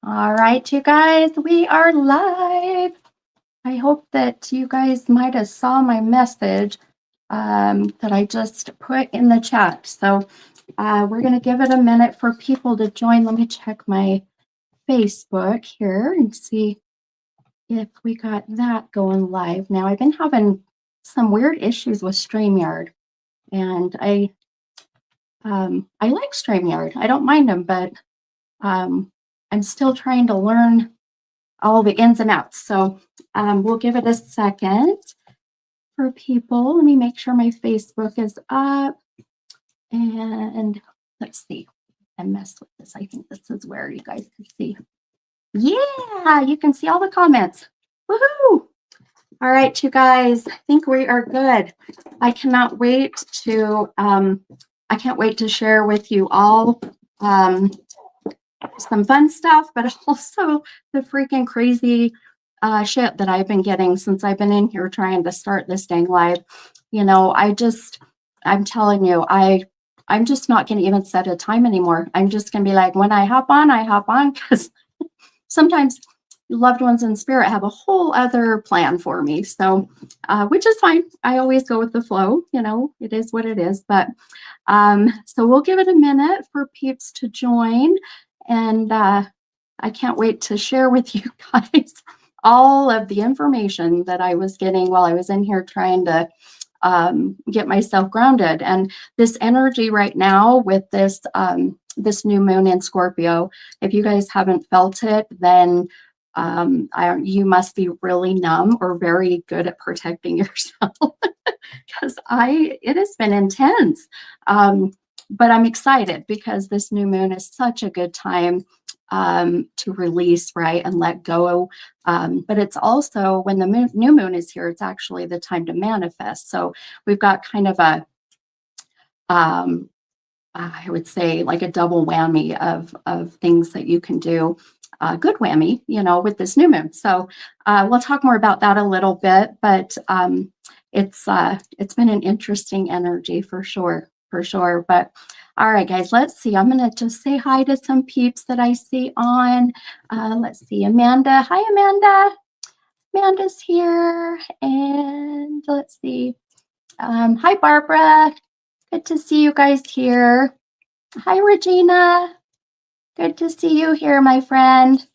All right, you guys, we are live. I hope that you guys might have saw my message that I just put in the chat. So we're going to give it a minute for people to join. Let me check my Facebook here and see if we got that going live. Now, I've been having some weird issues with StreamYard, and I like StreamYard. I don't mind them, but I'm still trying to learn all the ins and outs. So we'll give it a second for people. Let me make sure my Facebook is up. And let's see. I messed with this. I think this is where you guys can see. Yeah, you can see all the comments. Woohoo! All right, you guys, I think we are good. I cannot wait to share with you all some fun stuff, but also the freaking crazy shit that I've been getting since I've been in here trying to start this dang live. You know, I'm telling you, I'm just not going to even set a time anymore. I'm just going to be like, when I hop on, because sometimes loved ones in spirit have a whole other plan for me. So, which is fine. I always go with the flow. You know, it is what it is. But so we'll give it a minute for peeps to join. And I can't wait to share with you guys all of the information that I was getting while I was in here trying to get myself grounded. And this energy right now with this new moon in Scorpio, if you guys haven't felt it, then you must be really numb or very good at protecting yourself, because it has been intense. But I'm excited because this new moon is such a good time to release, right, and let go. But it's also, when the new moon is here, it's actually the time to manifest. So we've got kind of I would say, like a double whammy of things that you can do. Good whammy, you know, with this new moon. So we'll talk more about that a little bit, but it's been an interesting energy for sure. But all right, guys, let's see. I'm going to just say hi to some peeps that I see on. Let's see, Amanda. Hi, Amanda. Amanda's here. And let's see. Hi, Barbara. Good to see you guys here. Hi, Regina. Good to see you here, my friend.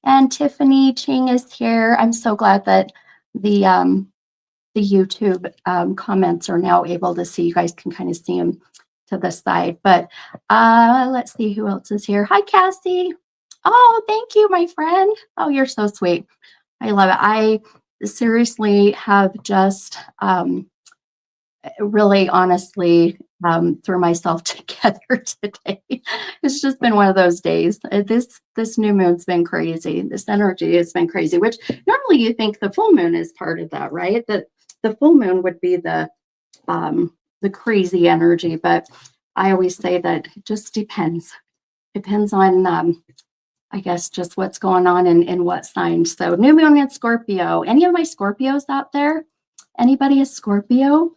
And Tiffany Ching is here. I'm so glad that the YouTube comments are now able to see. You guys can kind of see them to the side. But let's see who else is here. Hi, Cassie. Oh, thank you, my friend. Oh, you're so sweet. I love it. I seriously have just really honestly threw myself together today. It's just been one of those days. This new moon's been crazy. This energy has been crazy, which normally you think the full moon is part of that, right? That the full moon would be the crazy energy, but I always say that it just depends. Depends on I guess just what's going on in what sign. So new moon in Scorpio. Any of my Scorpios out there? Anybody a Scorpio?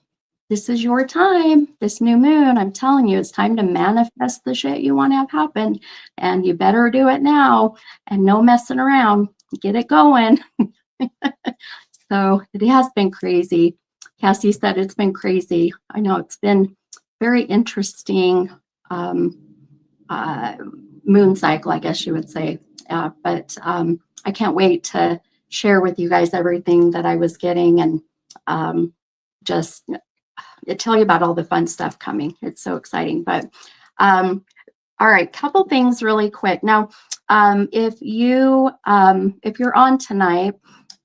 This is your time. This new moon, I'm telling you, it's time to manifest the shit you want to have happen. And you better do it now and no messing around. Get it going. So it has been crazy. Cassie said it's been crazy. I know it's been very interesting moon cycle, I guess you would say. But I can't wait to share with you guys everything that I was getting and just tell you about all the fun stuff coming. It's so exciting. But all right, couple things really quick. Now, if you're on tonight,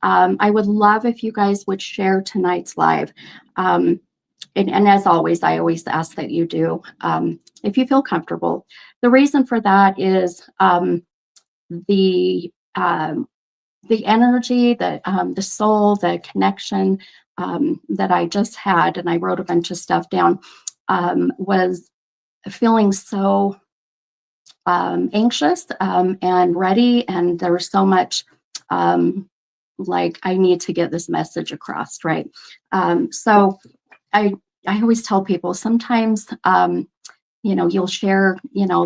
I would love if you guys would share tonight's live. And as always, I always ask that you do, if you feel comfortable. The reason for that is the energy, the soul, the connection that I just had, and I wrote a bunch of stuff down, was feeling so anxious and ready, and there was so much like I need to get this message across, right? So I always tell people sometimes you'll share,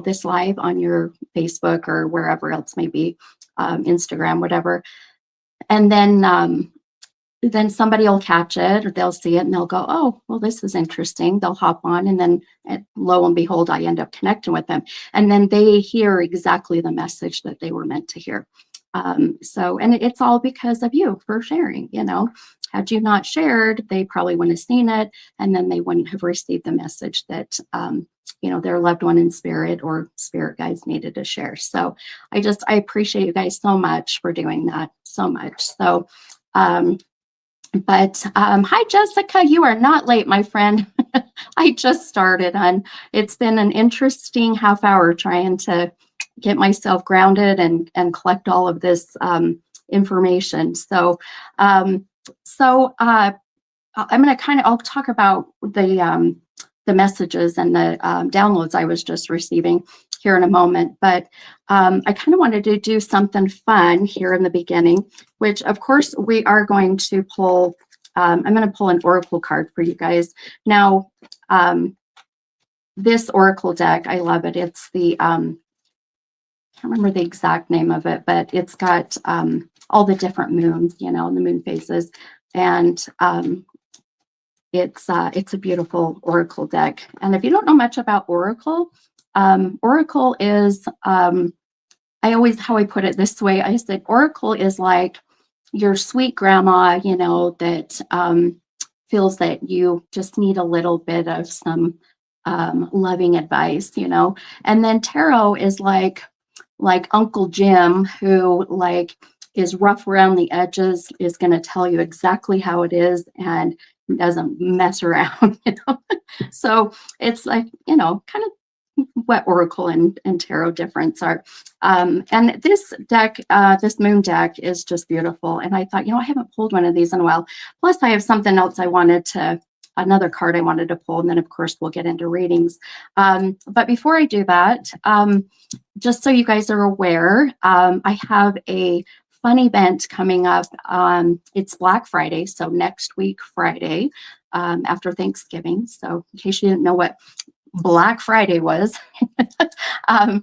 this live on your Facebook or wherever else may be, Instagram, whatever. And then somebody will catch it or they'll see it and they'll go, oh, well, this is interesting. They'll hop on and then lo and behold, I end up connecting with them. And then they hear exactly the message that they were meant to hear. And it's all because of you for sharing, Had you not shared, they probably wouldn't have seen it, and then they wouldn't have received the message that, their loved one in spirit or spirit guides needed to share. So I appreciate you guys so much for doing that so much. So, hi, Jessica, you are not late, my friend. I just started on, it's been an interesting half hour trying to get myself grounded and collect all of this information. So I'm going to I'll talk about the messages and the downloads I was just receiving here in a moment. But I kind of wanted to do something fun here in the beginning, which of course we are going to pull. I'm going to pull an oracle card for you guys. Now, this oracle deck, I love it. It's the, I can't remember the exact name of it, but it's got all the different moons, the moon phases. And it's a beautiful oracle deck. And if you don't know much about oracle, oracle is, how I put it this way, I said, oracle is like your sweet grandma, that feels that you just need a little bit of some loving advice, and then tarot is like Uncle Jim, who is rough around the edges, is going to tell you exactly how it is and doesn't mess around, So it's like, kind of what oracle and tarot difference are. And this deck, this moon deck is just beautiful. And I thought, I haven't pulled one of these in a while. Plus I have something else another card I wanted to pull. And then of course we'll get into readings. But before I do that, just so you guys are aware, I have a fun event coming up. It's Black Friday. So next week, Friday, after Thanksgiving. So in case you didn't know what Black Friday was, I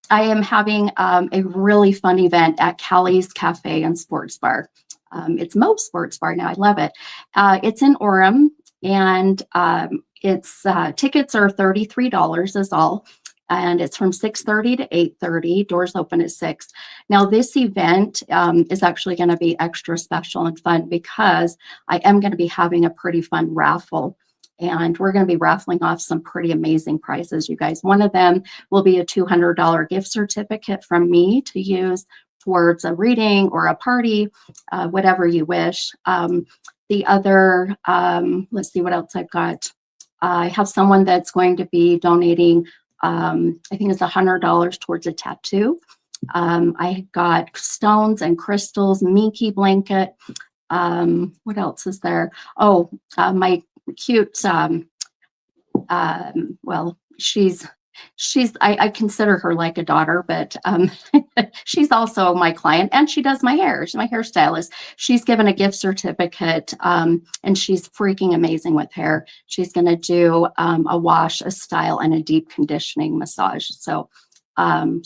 am having a really fun event at Callie's Cafe and Sports Bar. It's Mo's Sports Bar now. I love it. It's in Orem, and it's tickets are $33 is all. And it's from 6:30 to 8:30. Doors open at 6. Now, this event is actually going to be extra special and fun because I am going to be having a pretty fun raffle. And we're going to be raffling off some pretty amazing prizes, you guys. One of them will be a $200 gift certificate from me to use towards a reading or a party, whatever you wish. The other, let's see what else I've got. I have someone that's going to be donating, I think it's $100 towards a tattoo. I got stones and crystals, Minky blanket. What else is there? Oh, my cute, well, I consider her like a daughter, but she's also my client and she does my hair. She's my hairstylist. She's given a gift certificate and she's freaking amazing with hair. She's going to do a wash, a style, and a deep conditioning massage. So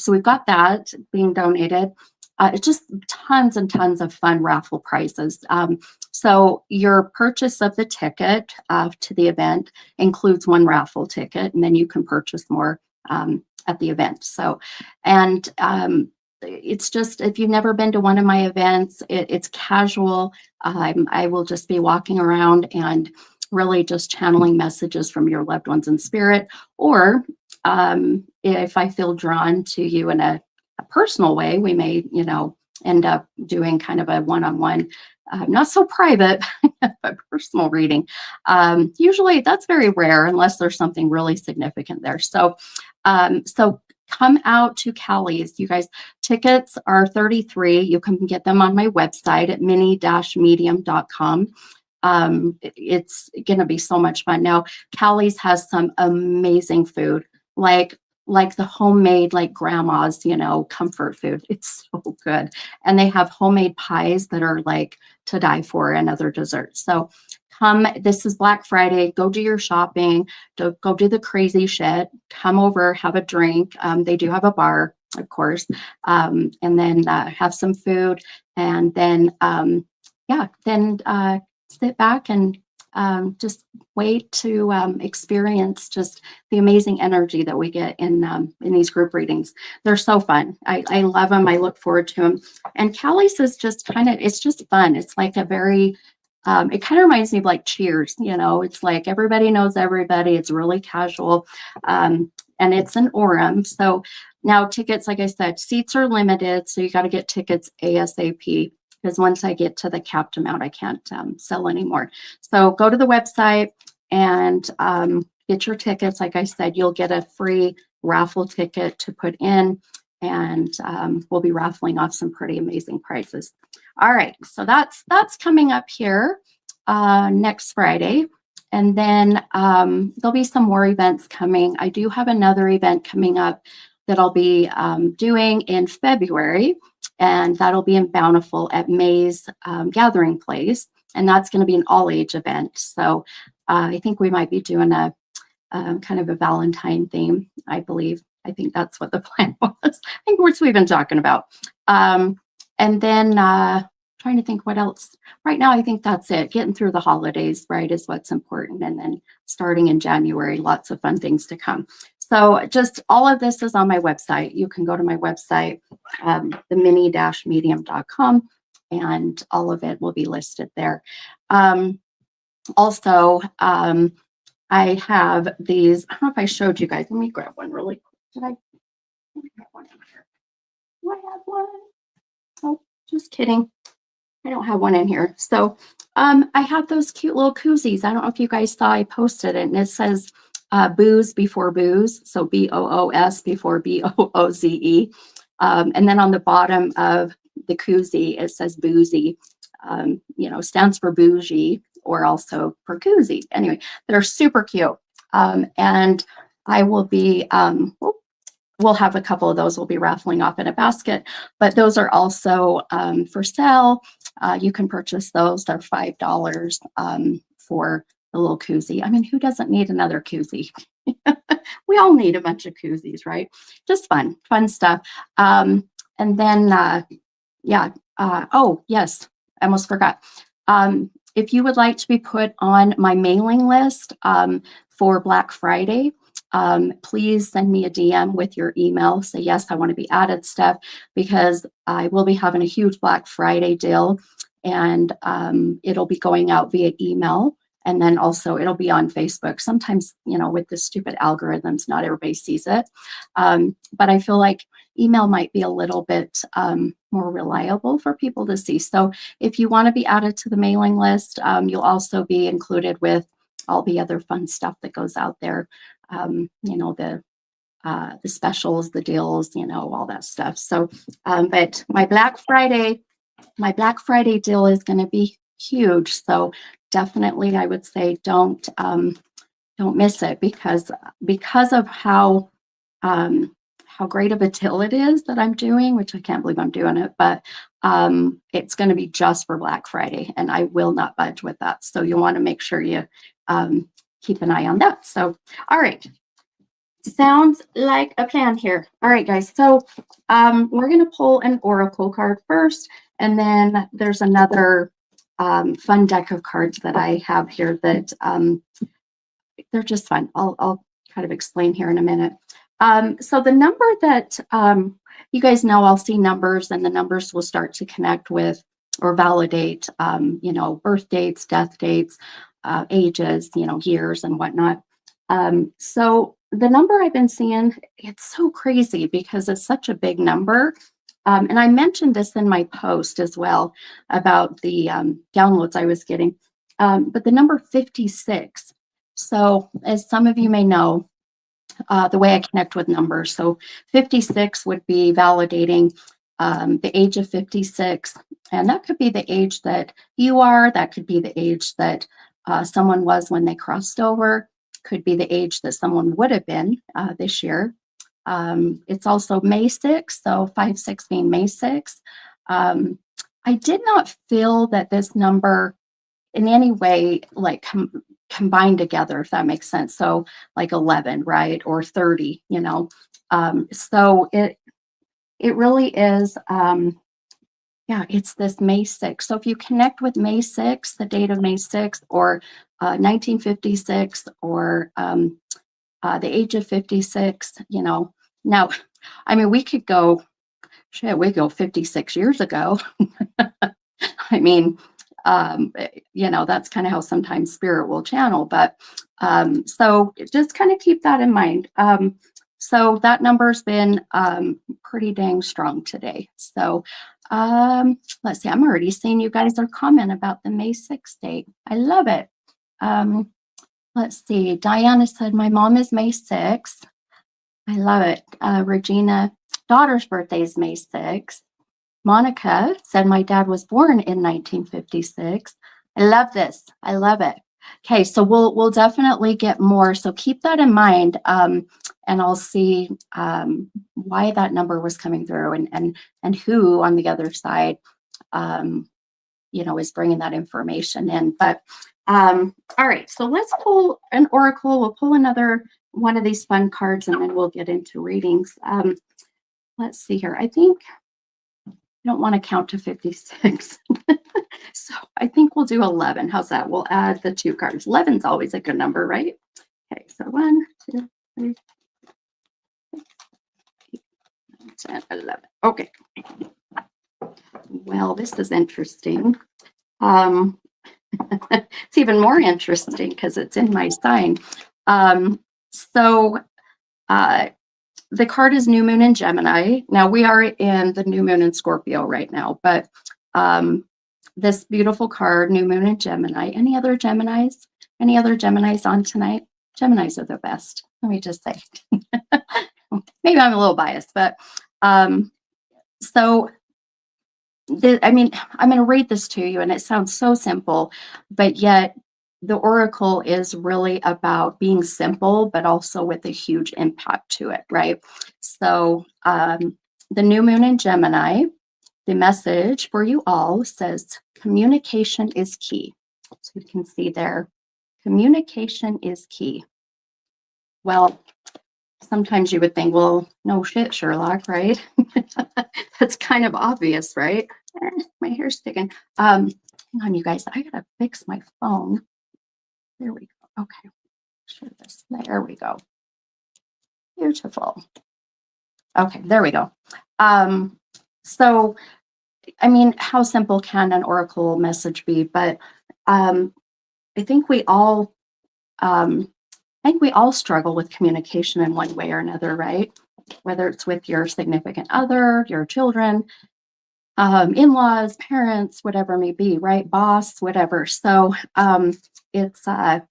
we've got that being donated. It's just tons and tons of fun raffle prizes. So your purchase of the ticket to the event includes one raffle ticket, and then you can purchase more at the event. So, and it's just, if you've never been to one of my events, it's casual. I will just be walking around and really just channeling messages from your loved ones in spirit, or if I feel drawn to you in a personal way, we may, end up doing kind of a one-on-one, not so private, but personal reading. Usually that's very rare unless there's something really significant there. So come out to Callie's, you guys. Tickets are $33. You can get them on my website at mini-medium.com. It's going to be so much fun. Now, Callie's has some amazing food, like the homemade, like grandma's, comfort food. It's so good. And they have homemade pies that are like to die for, and other desserts. So come, this is Black Friday, go do your shopping, go do the crazy shit, come over, have a drink. They do have a bar, of course, and then have some food, and then sit back and just wait to experience just the amazing energy that we get in these group readings. They're so fun. I love them. I look forward to them. And Callie's is just it's just fun. It's like a very it kind of reminds me of like Cheers, it's like everybody knows everybody. It's really casual. And it's an Orem. So now tickets, like I said, seats are limited. So you got to get tickets ASAP, because once I get to the capped amount, I can't sell anymore. So go to the website and get your tickets. Like I said, you'll get a free raffle ticket to put in, and we'll be raffling off some pretty amazing prizes. All right, so that's coming up here next Friday. And then there'll be some more events coming. I do have another event coming up that I'll be doing in February, and that'll be in Bountiful at May's Gathering Place. And that's going to be an all-age event. So I think we might be doing a kind of a Valentine theme, I believe. I think that's what the plan was. I think what we've been talking about. And then trying to think what else. Right now, I think that's it. Getting through the holidays, right, is what's important. And then starting in January, lots of fun things to come. So just all of this is on my website. You can go to my website, themini-medium.com, and all of it will be listed there. Also, I have these, I don't know if I showed you guys. Let me grab one really quick. Did I? Let me grab one here. Do I have one? Oh, just kidding. I don't have one in here. So I have those cute little koozies. I don't know if you guys saw, I posted it, and it says booze before booze. So BOOS before BOOZE. And then on the bottom of the koozie, it says boozy, stands for bougie, or also for koozie. Anyway, they're super cute. And I will be, we'll have a couple of those we'll be raffling off in a basket, but those are also for sale. You can purchase those. They're $5 for the little koozie. I mean, who doesn't need another koozie? We all need a bunch of koozies, right? Just fun stuff. And then, oh, yes, I almost forgot. If you would like to be put on my mailing list for Black Friday, please send me a DM with your email. Say, yes, I want to be added stuff, because I will be having a huge Black Friday deal, and it'll be going out via email. And then also it'll be on Facebook. Sometimes, with the stupid algorithms, not everybody sees it. But I feel like email might be a little bit more reliable for people to see. So if you want to be added to the mailing list, you'll also be included with all the other fun stuff that goes out there. The specials, the deals, all that stuff. So, but my Black Friday deal is going to be huge. So definitely, I would say don't miss it, because of how great of a deal it is that I'm doing, which I can't believe I'm doing it, but it's going to be just for Black Friday, and I will not budge with that. So you want to make sure you keep an eye on that. So, all right. Sounds like a plan here. All right, guys. So we're going to pull an oracle card first, and then there's another fun deck of cards that I have here that they're just fun. I'll kind of explain here in a minute. So the number that you guys know, I'll see numbers, and the numbers will start to connect with or validate, birth dates, death dates, ages, years and whatnot. So the number I've been seeing, it's so crazy because it's such a big number. And I mentioned this in my post as well about the downloads I was getting, but the number 56. So as some of you may know, the way I connect with numbers. So 56 would be validating the age of 56. And that could be the age that you are. That could be the age that someone was when they crossed over. Could be the age that someone would have been this year. It's also May 6th, so 5-6 being May 6th. I did not feel that this number in any way like combined together, if that makes sense. So like 11, right? Or 30, you know. So it really is, yeah, it's this May 6th. So if you connect with May 6th, the date of May 6th, or 1956, or the age of 56, you know. Now, I mean, we could go, shit, we go 56 years ago. I mean, you know, that's kind of how sometimes spirit will channel. But so just kind of keep that in mind. So that number's been pretty dang strong today. So let's see, I'm already seeing you guys are comment about the May 6th date. I love it. Let's see, Diana said, my mom is May 6th. I love it. Regina, daughter's birthday is May 6th. Monica said, my dad was born in 1956. I love this. I love it. Okay, so we'll definitely get more. So keep that in mind, and I'll see why that number was coming through, and who on the other side, you know, is bringing that information in. But all right, so let's pull an oracle. We'll pull another one of these fun cards, and then we'll get into readings. Let's see here. I think I don't want to count to 56. So I think we'll do 11. How's that? We'll add the 2 cards. 11 is always a good number, right? Okay, so 1, 2, 3, 8, 9, 10, 11. Okay. Well, this is interesting. It's even more interesting because it's in my sign. So the card is New Moon in Gemini. Now we are in the New Moon in Scorpio right now, but this beautiful card, New Moon in Gemini. Any other Geminis? Any other Geminis on tonight? Geminis are the best. Let me just say. Maybe I'm a little biased, but so I mean, I'm going to read this to you, and it sounds so simple, but yet the oracle is really about being simple, but also with a huge impact to it, right? So the New Moon in Gemini, the message for you all says communication is key. So you can see there, communication is key. Well, sometimes you would think, well, no shit, Sherlock, right? That's kind of obvious, right? My hair's sticking. Hang on, you guys. I gotta fix my phone. There we go. Okay. Share this. There we go. Beautiful. Okay, there we go. So, I mean, how simple can an oracle message be? But I think we all struggle with communication in one way or another, right? Whether it's with your significant other, your children, in-laws, parents, whatever it may be, right? Boss, whatever. So it's, I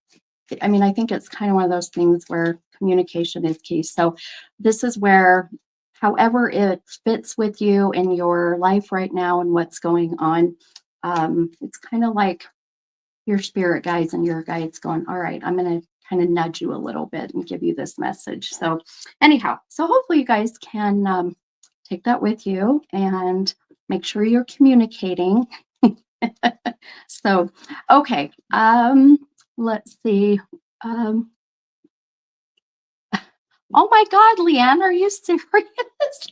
mean, I think it's kind of one of those things where communication is key. So this is where, however it fits with you in your life right now and what's going on, it's kind of like your spirit guides and your guides going, all right, I'm going to kind of nudge you a little bit and give you this message. So anyhow, so hopefully you guys can take that with you and make sure you're communicating. So, okay. Let's see. Oh my God, Leanne, are you serious?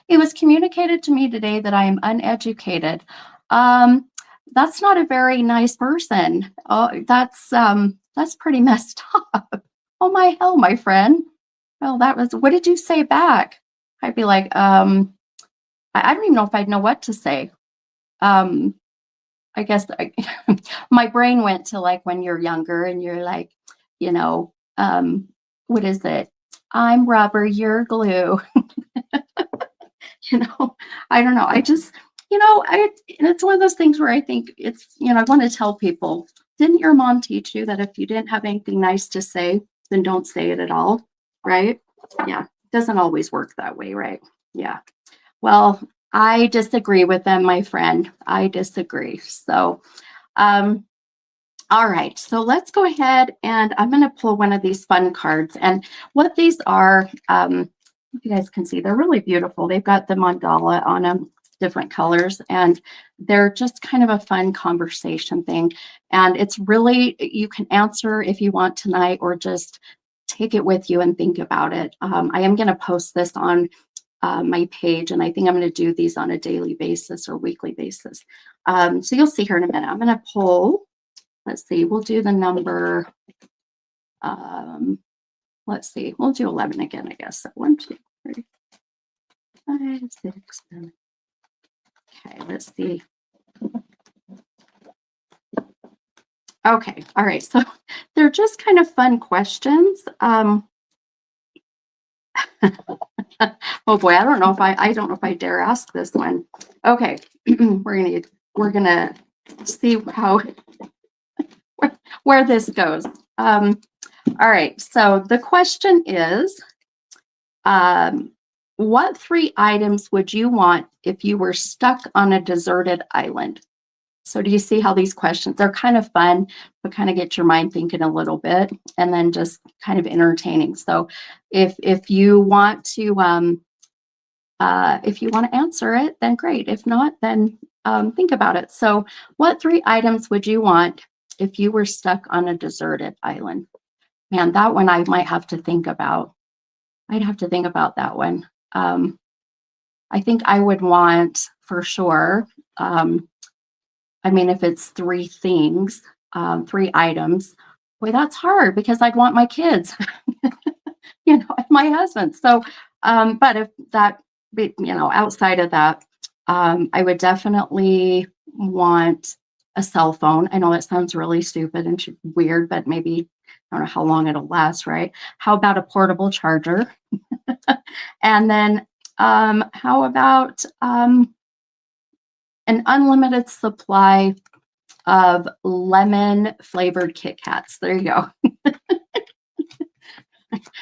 It was communicated to me today that I am uneducated. That's not a very nice person. Oh, that's pretty messed up. Oh my hell, my friend. Well, what did you say back? I'd be like, I don't even know if I'd know what to say. I guess my brain went to like when you're younger and you're like, you know, what is it? I'm rubber, you're glue. You know, I don't know. I just, you know, it's one of those things where I think it's, you know, I want to tell people, didn't your mom teach you that if you didn't have anything nice to say, then don't say it at all, right? Yeah, it doesn't always work that way, right? Yeah. Well, I disagree with them, my friend. I disagree. So, all right. So let's go ahead and I'm going to pull one of these fun cards. And what these are, you guys can see, they're really beautiful. They've got the mandala on them. different colors, and they're just kind of a fun conversation thing. And it's really, you can answer if you want tonight or just take it with you and think about it. I am going to post this on my page, and I think I'm going to do these on a daily basis or weekly basis. So you'll see here in a minute. I'm going to pull, let's see, we'll do the number, let's see, we'll do 11 again, I guess. So 1, 2, 3, 5, 6, 7. Okay, let's see. Okay, all right. So they're just kind of fun questions. Oh boy, I don't know if I don't know if I dare ask this one. Okay, we're gonna see how where this goes. All right. So the question is, what 3 items would you want if you were stuck on a deserted island? So do you see how these questions, they're kind of fun, but kind of get your mind thinking a little bit, and then just kind of entertaining. So if you want to answer it, then great. If not, then think about it. So what 3 items would you want if you were stuck on a deserted island? Man, that one I might have to think about. I'd have to think about that one. I think I would want, for sure, I mean, if it's 3 things, 3 items, boy, that's hard because I'd want my kids, and my husband. So, but if that, outside of that, I would definitely want a cell phone. I know that sounds really stupid and weird, but maybe I don't know how long it'll last, right? How about a portable charger? And then how about an unlimited supply of lemon flavored Kit Kats? There you go.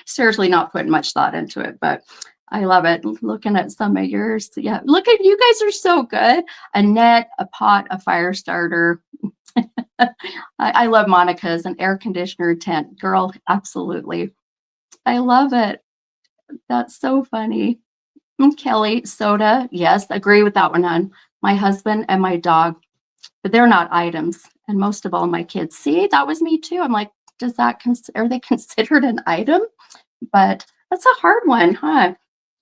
Seriously, not putting much thought into it, but I love it. Looking at some of yours. Yeah, look at you guys are so good. A net, a pot, a fire starter. I love Monica's, an air conditioner, tent. Girl, absolutely. I love it. That's so funny. And Kelly, soda. Yes, agree with that one, hon. My husband and my dog, but they're not items. And most of all, my kids. See, that was me too. I'm like, are they considered an item? But that's a hard one, huh?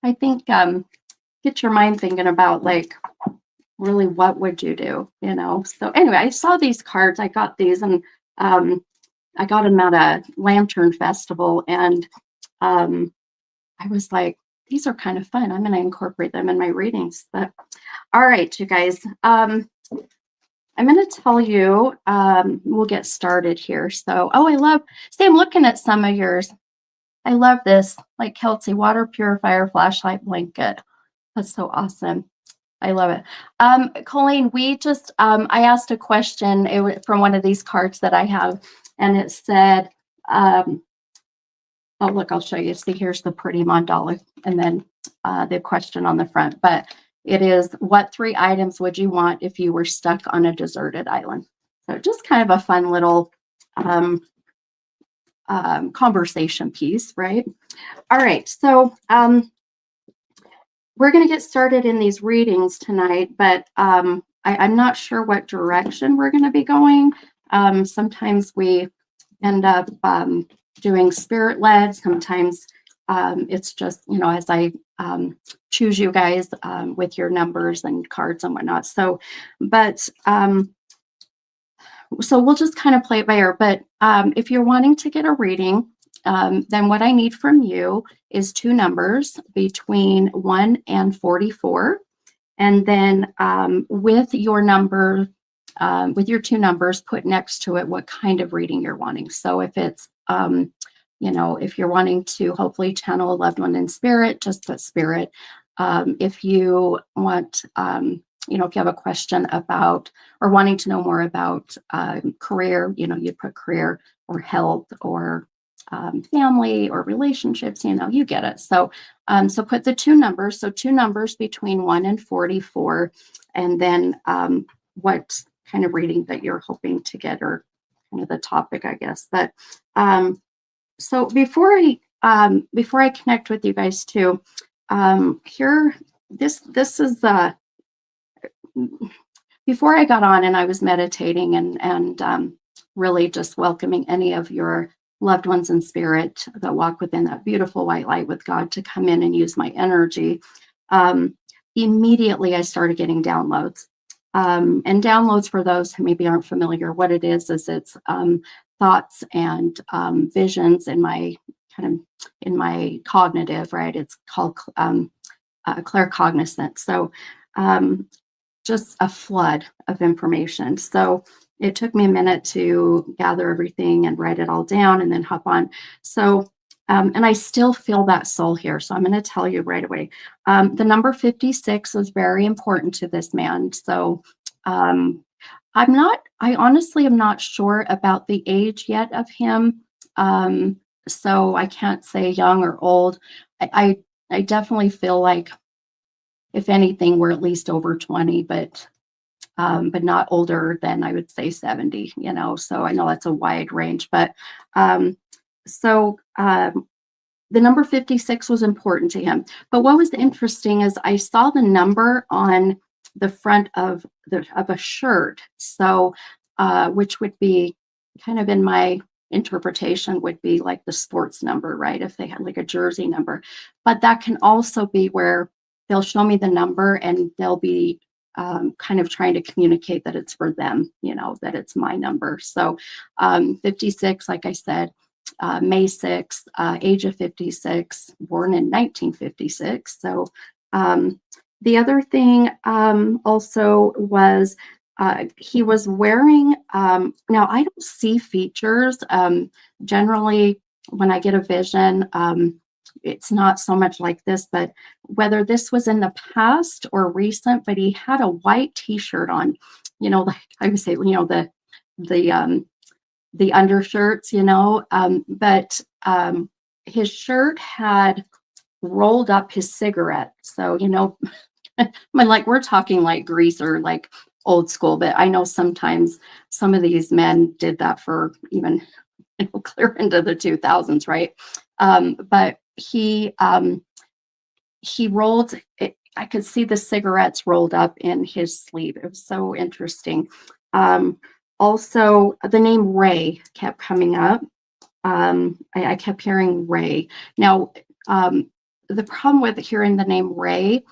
I think get your mind thinking about, like, really, what would you do? So anyway, I saw these cards. I got these, and I got them at a lantern festival, and I was like, these are kind of fun. I'm going to incorporate them in my readings. But all right, you guys, I'm going to tell you, we'll get started here. So, see, I'm looking at some of yours. I love this, like Kelsey, water purifier, flashlight, blanket. That's so awesome. I love it. Colleen, we just, I asked a question from one of these cards that I have, and it said, oh, look, I'll show you. See, here's the pretty mandala, and then the question on the front. But it is, what 3 items would you want if you were stuck on a deserted island? So just kind of a fun little conversation piece, right? All right, so we're going to get started in these readings tonight, but I'm not sure what direction we're going to be going. Sometimes we end up doing spirit-led. Sometimes it's just, as I choose you guys with your numbers and cards and whatnot. So we'll just kind of play it by ear. But if you're wanting to get a reading, then what I need from you is 2 numbers between 1 and 44. And then with your number, with your 2 numbers, put next to it what kind of reading you're wanting. So if it's, if you're wanting to hopefully channel a loved one in spirit, just put spirit. If you want, if you have a question about or wanting to know more about career, you put career or health or family or relationships, you get it. So put the 2 numbers. So 2 numbers between 1 and 44, and then what kind of reading that you're hoping to get, or kind of the topic, I guess. But so before I connect with you guys too, here, this is before I got on and I was meditating and really just welcoming any of your loved ones in spirit that walk within that beautiful white light with God to come in and use my energy, um, immediately I started getting downloads. And downloads, for those who maybe aren't familiar, what it is it's thoughts and visions in my kind of in my cognitive, right? It's called claircognizance. So um, just a flood of information. So it took me a minute to gather everything and write it all down and then hop on. So, and I still feel that soul here. So I'm going to tell you right away. The number 56 was very important to this man. So um, I honestly am not sure about the age yet of him. So I can't say young or old. I definitely feel like, if anything, we're at least over 20, but not older than, I would say, 70, you know. So I know that's a wide range, but um, so the number 56 was important to him. But what was interesting is I saw the number on the front of a shirt. So which would be kind of, in my interpretation, would be like the sports number, right? If they had like a jersey number. But that can also be where they'll show me the number and they'll be kind of trying to communicate that it's for them, you know, that it's my number. So 56, like I said, May 6th, age of 56, born in 1956. So the other thing also was he was wearing, now I don't see features. Generally, when I get a vision, it's not so much like this, but whether this was in the past or recent, but he had a white t-shirt on, you know, like I would say, you know, the the undershirts, you know, but his shirt had rolled up his cigarette. So, you know, I mean, like we're talking like greaser, like old school, but I know sometimes some of these men did that for even, you know, clear into the 2000s, right? But he rolled it. I could see the cigarettes rolled up in his sleeve. It was so interesting. Um, Also, the name Ray kept coming up. I kept hearing Ray. Now, the problem with hearing the name Ray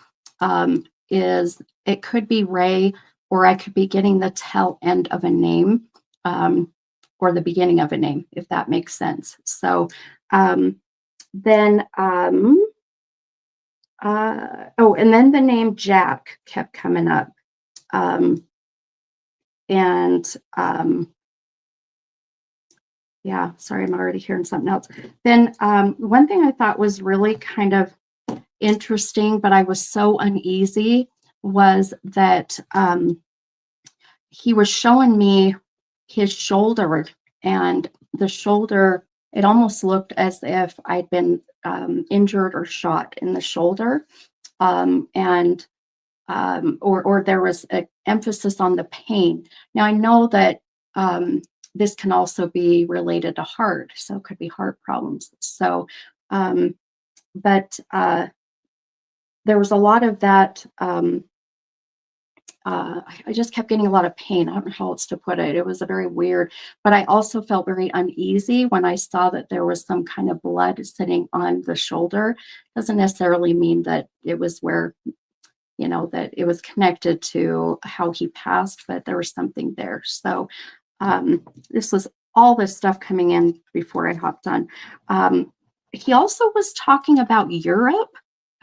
is it could be Ray, or I could be getting the tail end of a name, um, or the beginning of a name, if that makes sense. So um, then, oh, and then the name Jack kept coming up. Um, and Yeah, sorry, I'm already hearing something else. Then one thing I thought was really kind of interesting, but I was so uneasy, was that he was showing me his shoulder, and the shoulder, it almost looked as if I'd been injured or shot in the shoulder. And or there was an emphasis on the pain. Now I know that this can also be related to heart, so it could be heart problems. So, um, but there was a lot of that. I just kept getting a lot of pain. I don't know how else to put it. It was a very weird, but I also felt very uneasy when I saw that there was some kind of blood sitting on the shoulder. Doesn't necessarily mean that it was where, you know, that it was connected to how he passed, but there was something there. So this was all this stuff coming in before I hopped on. He also was talking about Europe.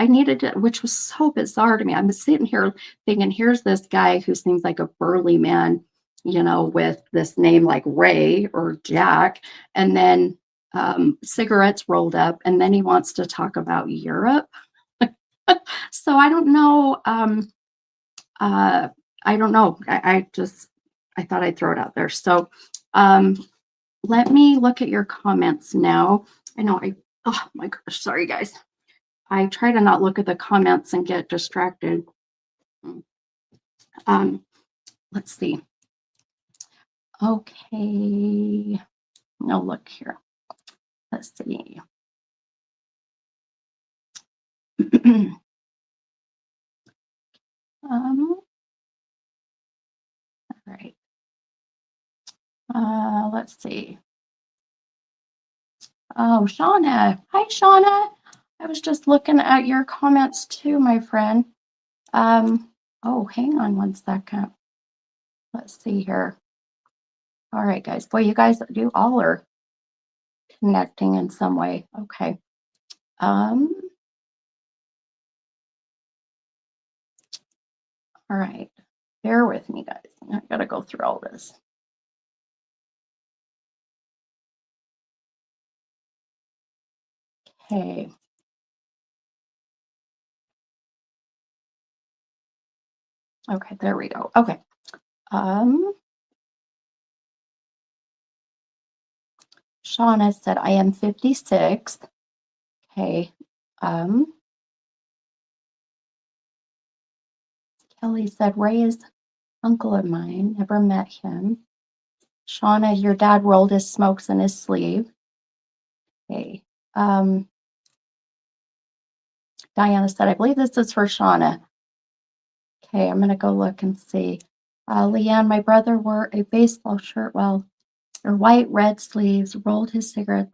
I needed it, which was so bizarre to me. I'm sitting here thinking, here's this guy who seems like a burly man, you know, with this name like Ray or Jack, and then cigarettes rolled up, and then he wants to talk about Europe. So I don't know. Uh, I don't know. I thought I'd throw it out there. So um, let me look at your comments now. I know oh my gosh, sorry guys. I try to not look at the comments and get distracted. Um, let's see. Okay. No, look here. Let's see. um, Let's see. Oh, Shauna. Hi, Shauna. I was just looking at your comments too, my friend. Oh, hang on one second. Let's see here. All right, guys. Boy, you guys do all are connecting in some way. Okay. All right. Bear with me, guys. I gotta go through all this. Okay. Okay, there we go. Okay. Shauna said, I am 56. Okay. Kelly said, Ray is uncle of mine. Never met him. Shauna, your dad rolled his smokes in his sleeve. Okay. Diana said, I believe this is for Shauna. Okay, I'm going to go look and see. Leanne, my brother wore a baseball shirt, or white, red sleeves, rolled his cigarette.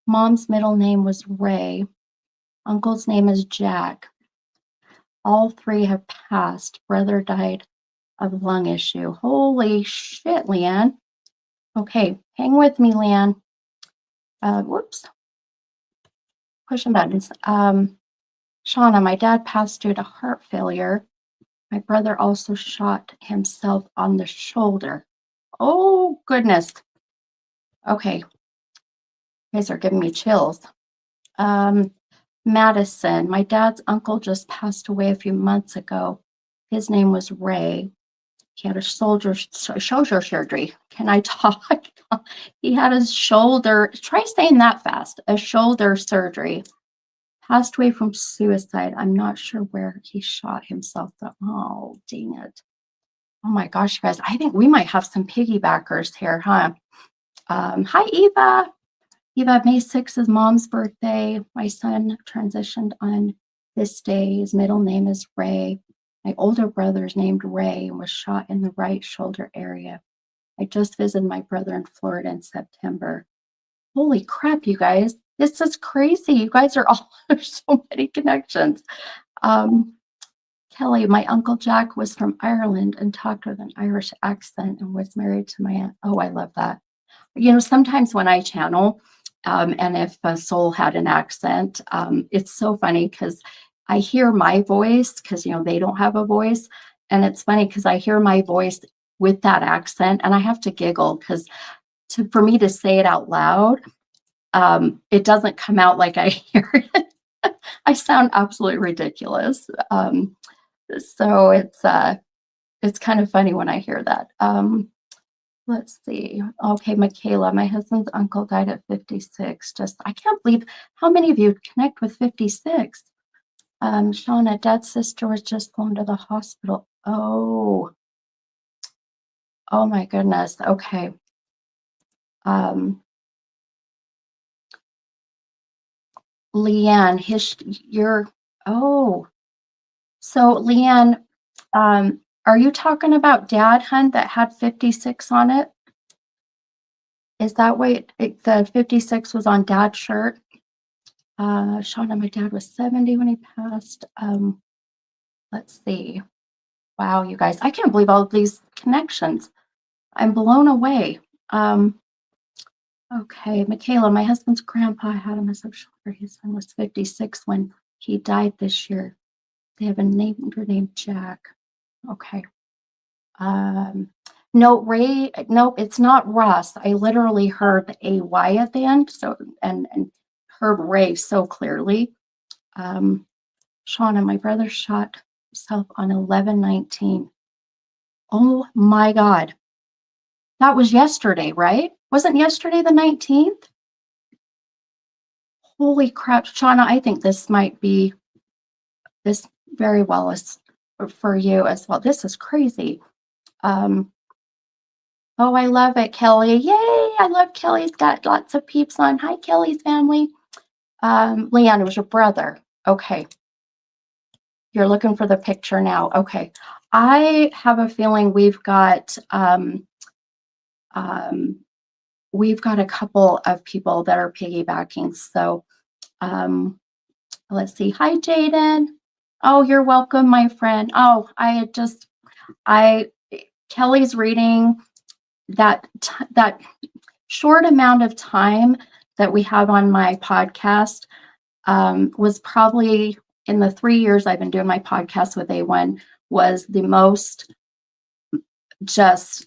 Mom's middle name was Ray. Uncle's name is Jack. All three have passed. Brother died of lung issue. Holy shit, Leanne. Okay, hang with me, Leanne. Whoops. Pushing buttons. Shauna, my dad passed due to heart failure. My brother also shot himself on the shoulder. Oh, goodness. Okay. You guys are giving me chills. Madison, my dad's uncle just passed away a few months ago. His name was Ray. He had a shoulder surgery. Can I talk? He had his shoulder, try saying that fast, a shoulder surgery. Passed away from suicide. I'm not sure where he shot himself. Oh, dang it. Oh my gosh, you guys, I think we might have some piggybackers here, huh? Hi, Eva. Eva, May 6th is mom's birthday. My son transitioned on this day. His middle name is Ray. My older brother's named Ray and was shot in the right shoulder area. I just visited my brother in Florida in September. Holy crap, you guys. This is crazy. You guys are all, there's so many connections. Kelly, my Uncle Jack was from Ireland and talked with an Irish accent and was married to my aunt. Oh, I love that. You know, sometimes when I channel, and if a soul had an accent, it's so funny because I hear my voice because, you know, they don't have a voice. And it's funny because I hear my voice with that accent and I have to giggle because for me to say it out loud, it doesn't come out like I hear it. I sound absolutely ridiculous. So it's kind of funny when I hear that. Let's see. Okay, Michaela, my husband's uncle died at 56. I can't believe how many of you connect with 56. Shauna, dad's sister was just flown to the hospital. Oh my goodness. Okay. Leanne, so Leanne, are you talking about dad, hun, that had 56 on it? Is that why the 56 was on dad's shirt? Shauna, my dad was 70 when he passed. Let's see. Wow, you guys, I can't believe all of these connections. I'm blown away. Okay, Michaela, my husband's grandpa had a massive shoulder. His son was 56 when he died this year. They have a neighbor named Jack. Okay. No, Ray, no, it's not Russ. I literally heard the AY at the end, so and heard Ray so clearly. Shauna, my brother shot himself on 11/19. Oh my God. That was yesterday, right? Wasn't yesterday the 19th? Holy crap, Shauna, I think this very well is for you as well. This is crazy. Oh, I love it, Kelly. Yay, I love Kelly's got lots of peeps on. Hi, Kelly's family. Leanne, it was your brother. Okay. You're looking for the picture now. Okay. I have a feeling we've got we've got a couple of people that are piggybacking. So um, let's see. Hi, Jaden. Oh, you're welcome, my friend. Oh, I Kelly's reading that short amount of time that we have on my podcast was probably in the 3 years I've been doing my podcast with A1 was the most just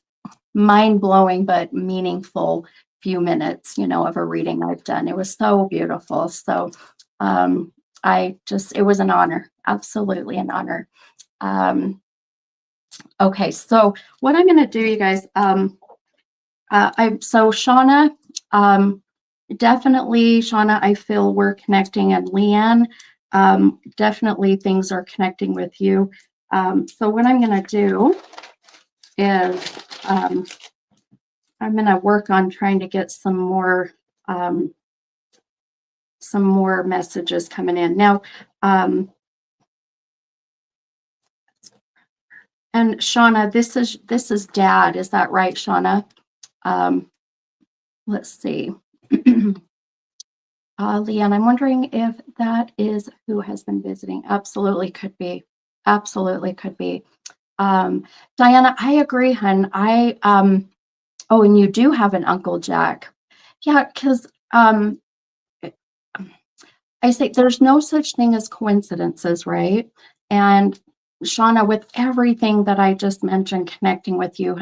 mind blowing but meaningful few minutes, of a reading I've done. It was so beautiful. So it was an honor, absolutely an honor. Okay, so what I'm going to do, you guys, Shauna, definitely, Shauna, I feel we're connecting, and Leanne, definitely things are connecting with you. So what I'm going to do is I'm going to work on trying to get um, some more messages coming in now. And Shauna, this is Dad. Is that right, Shauna? Let's see. Leanne, I'm wondering if that is who has been visiting. Absolutely could be. Absolutely could be. Diana, I agree, hun. Oh, and you do have an Uncle Jack. Yeah, because I say there's no such thing as coincidences, right? And Shauna, with everything that I just mentioned, connecting with you,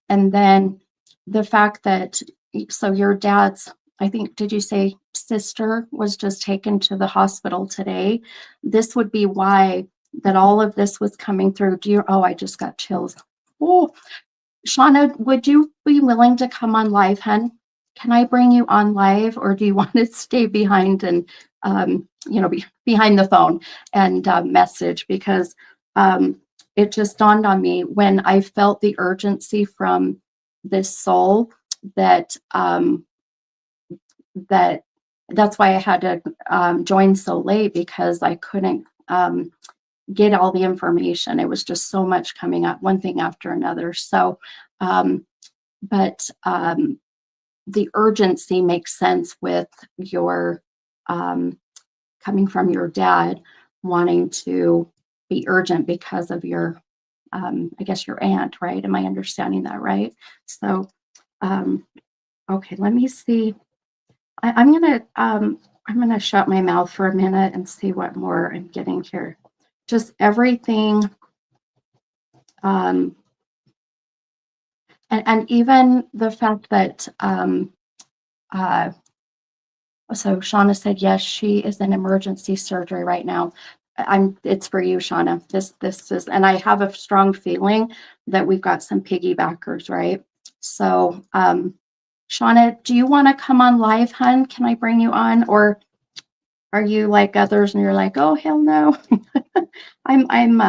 and then the fact that so your dad's, I think, did you say sister was just taken to the hospital today? This would be why that all of this was coming through. I just got chills. Oh, Shauna, would you be willing to come on live, hun? Can I bring you on live, or do you want to stay behind and behind the phone and message? Because it just dawned on me when I felt the urgency from this soul that that that's why I had to join so late, because I couldn't get all the information. It was just so much coming up, one thing after another. So, but the urgency makes sense with your coming from your dad wanting to be urgent because of your, I guess, your aunt, right? Am I understanding that right? So, okay, let me see. I'm gonna shut my mouth for a minute and see what more I'm getting here. Just everything, um, and even the fact that so Shauna said yes, she is in emergency surgery right now. It's for you, Shauna. This is, and I have a strong feeling that we've got some piggybackers, right? So Shauna, do you want to come on live, hun? Can I bring you on, or are you like others and you're like, oh hell no? I'm I'm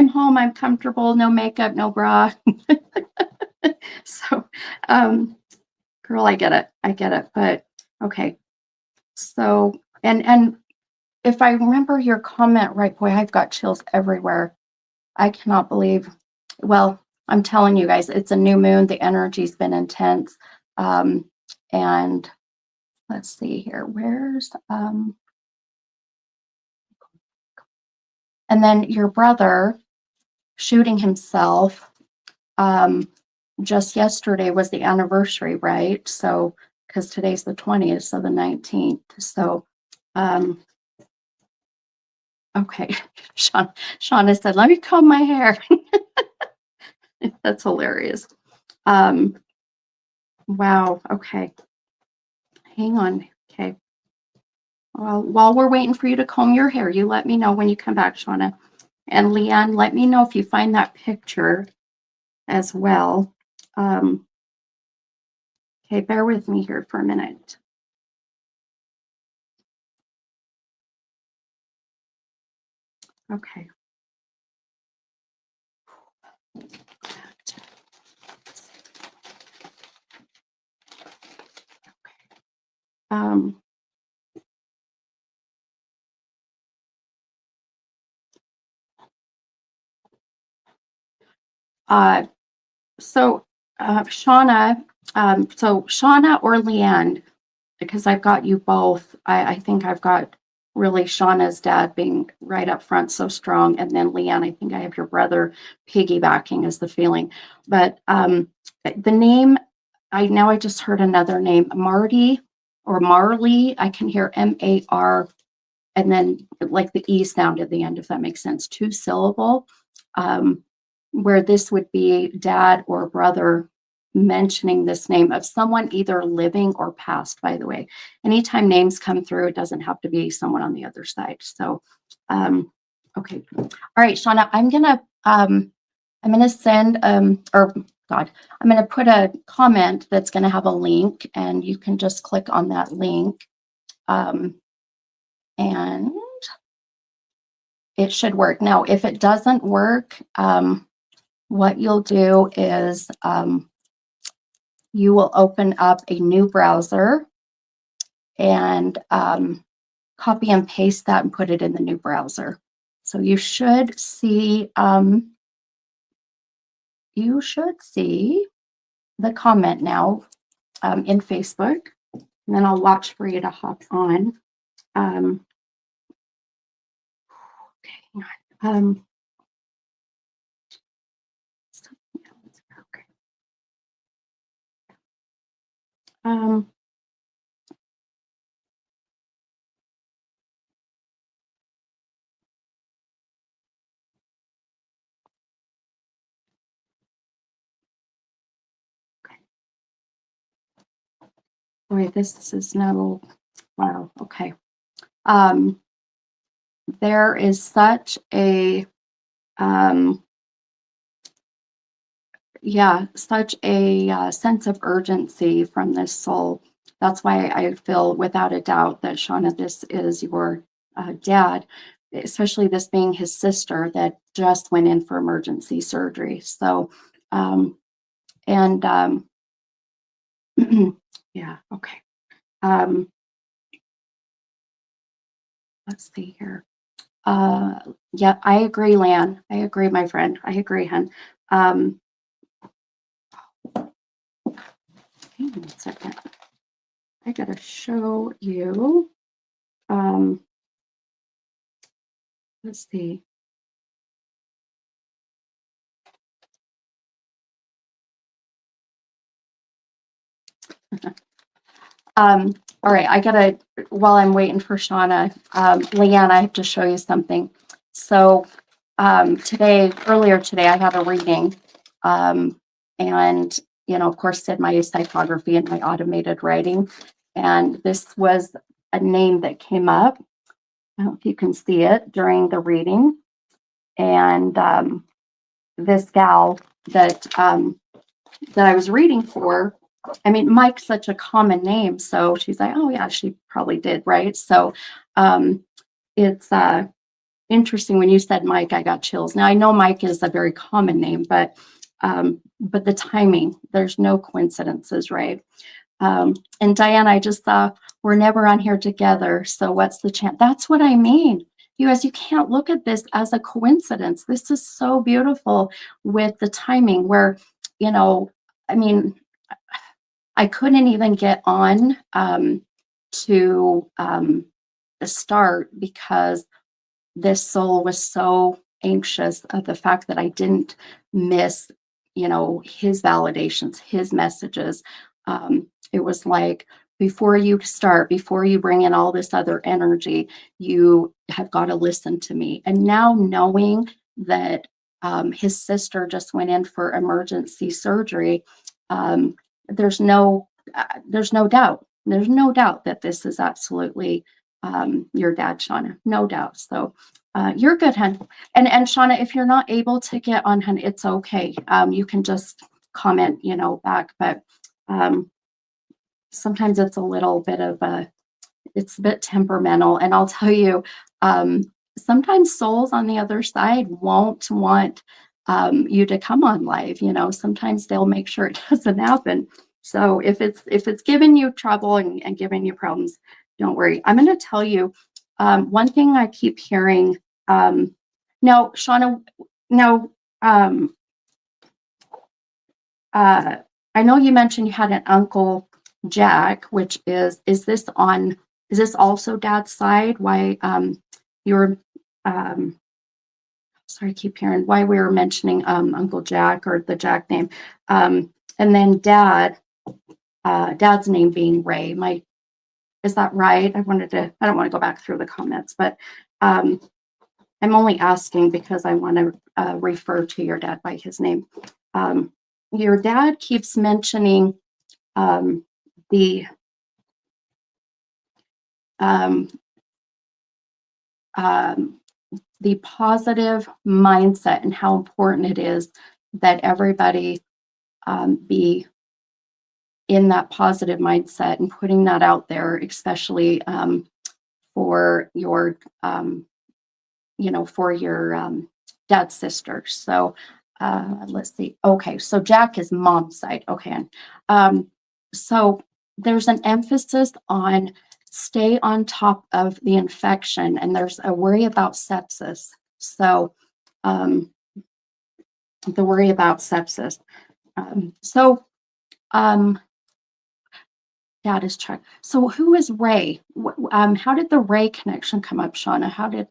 home, I'm comfortable, no makeup, no bra. So girl, I get it. I get it. But okay. So and if I remember your comment right, boy, I've got chills everywhere. I cannot believe. Well, I'm telling you guys, it's a new moon. The energy's been intense. And let's see here. Where's and then your brother shooting himself. Just yesterday was the anniversary, right? So because today's the 20th, so the 19th. So okay. Shauna said, let me comb my hair. That's hilarious. Wow. Okay. Hang on. Okay. Well, while we're waiting for you to comb your hair, you let me know when you come back, Shauna. And Leanne, let me know if you find that picture as well. Okay, bear with me here for a minute. Okay. Um, so Shauna, so Shauna or Leanne, because I've got you both. I think I've got really Shauna's dad being right up front so strong, and then Leanne, I think I have your brother piggybacking is the feeling. But the name, I just heard another name, Marty or Marley. I can hear MAR, and then like the E sound at the end, if that makes sense, 2 syllable. Where this would be dad or brother mentioning this name of someone either living or past, by the way. Anytime names come through, it doesn't have to be someone on the other side. So, okay. All right, Shauna, I'm gonna send, or God, I'm gonna put a comment that's gonna have a link, and you can just click on that link. And it should work. Now, if it doesn't work, what you'll do is you will open up a new browser and copy and paste that and put it in the new browser. So you should see the comment now in Facebook, and then I'll watch for you to hop on. Okay, hang on. Okay. Wait, this is no, wow, okay. There is such a, such a sense of urgency from this soul. That's why I feel without a doubt that Shauna, this is your dad, especially this being his sister that just went in for emergency surgery. So, and yeah, okay. Let's see here. Yeah, I agree, Lan. I agree, my friend. I agree, hun. Hang on a second. I gotta show you. Let's see. All right, I gotta, while I'm waiting for Shauna, Leanne, I have to show you something. So earlier today, I had a reading, and, of course, did my typography and my automated writing. And this was a name that came up. I don't know if you can see it during the reading. And this gal that I was reading for, I mean, Mike's such a common name, so she's like, oh yeah, she probably did, right? So it's interesting when you said Mike, I got chills. Now I know Mike is a very common name, but the timing, there's no coincidences, right? And Diane, I just thought we're never on here together, so what's the chance? That's what I mean. You guys, you can't look at this as a coincidence. This is so beautiful with the timing where, I mean, I couldn't even get on to start because this soul was so anxious of the fact that I didn't miss, his validations, his messages. It was like, before you start, before you bring in all this other energy, you have got to listen to me. And now knowing that his sister just went in for emergency surgery, there's no doubt. There's no doubt that this is absolutely your dad, Shauna. No doubt. So you're good, hun. And Shauna, if you're not able to get on, hun, it's okay. You can just comment, back. But sometimes it's a little bit of it's a bit temperamental. And I'll tell you, sometimes souls on the other side won't want you to come on live. Sometimes they'll make sure it doesn't happen. So if it's giving you trouble and giving you problems, don't worry. I'm going to tell you one thing I keep hearing. Now, Shauna, now uh, I know you mentioned you had an uncle Jack, which is this also dad's side? Why you're um sorry, I keep hearing why we were mentioning Uncle Jack or the Jack name. And then dad's name being Ray. Is that right? I don't want to go back through the comments, but um I'm only asking because I want to refer to your dad by his name. Um, your dad keeps mentioning um, the um, um, the positive mindset and how important it is that everybody be in that positive mindset and putting that out there, especially for your for your dad's sister. So let's see. Okay, so Jack is mom's side. Okay, and so there's an emphasis on stay on top of the infection, and there's a worry about sepsis. So um, the worry about sepsis. So um, dad is Chuck. So who is Ray? How did the Ray connection come up, Shauna?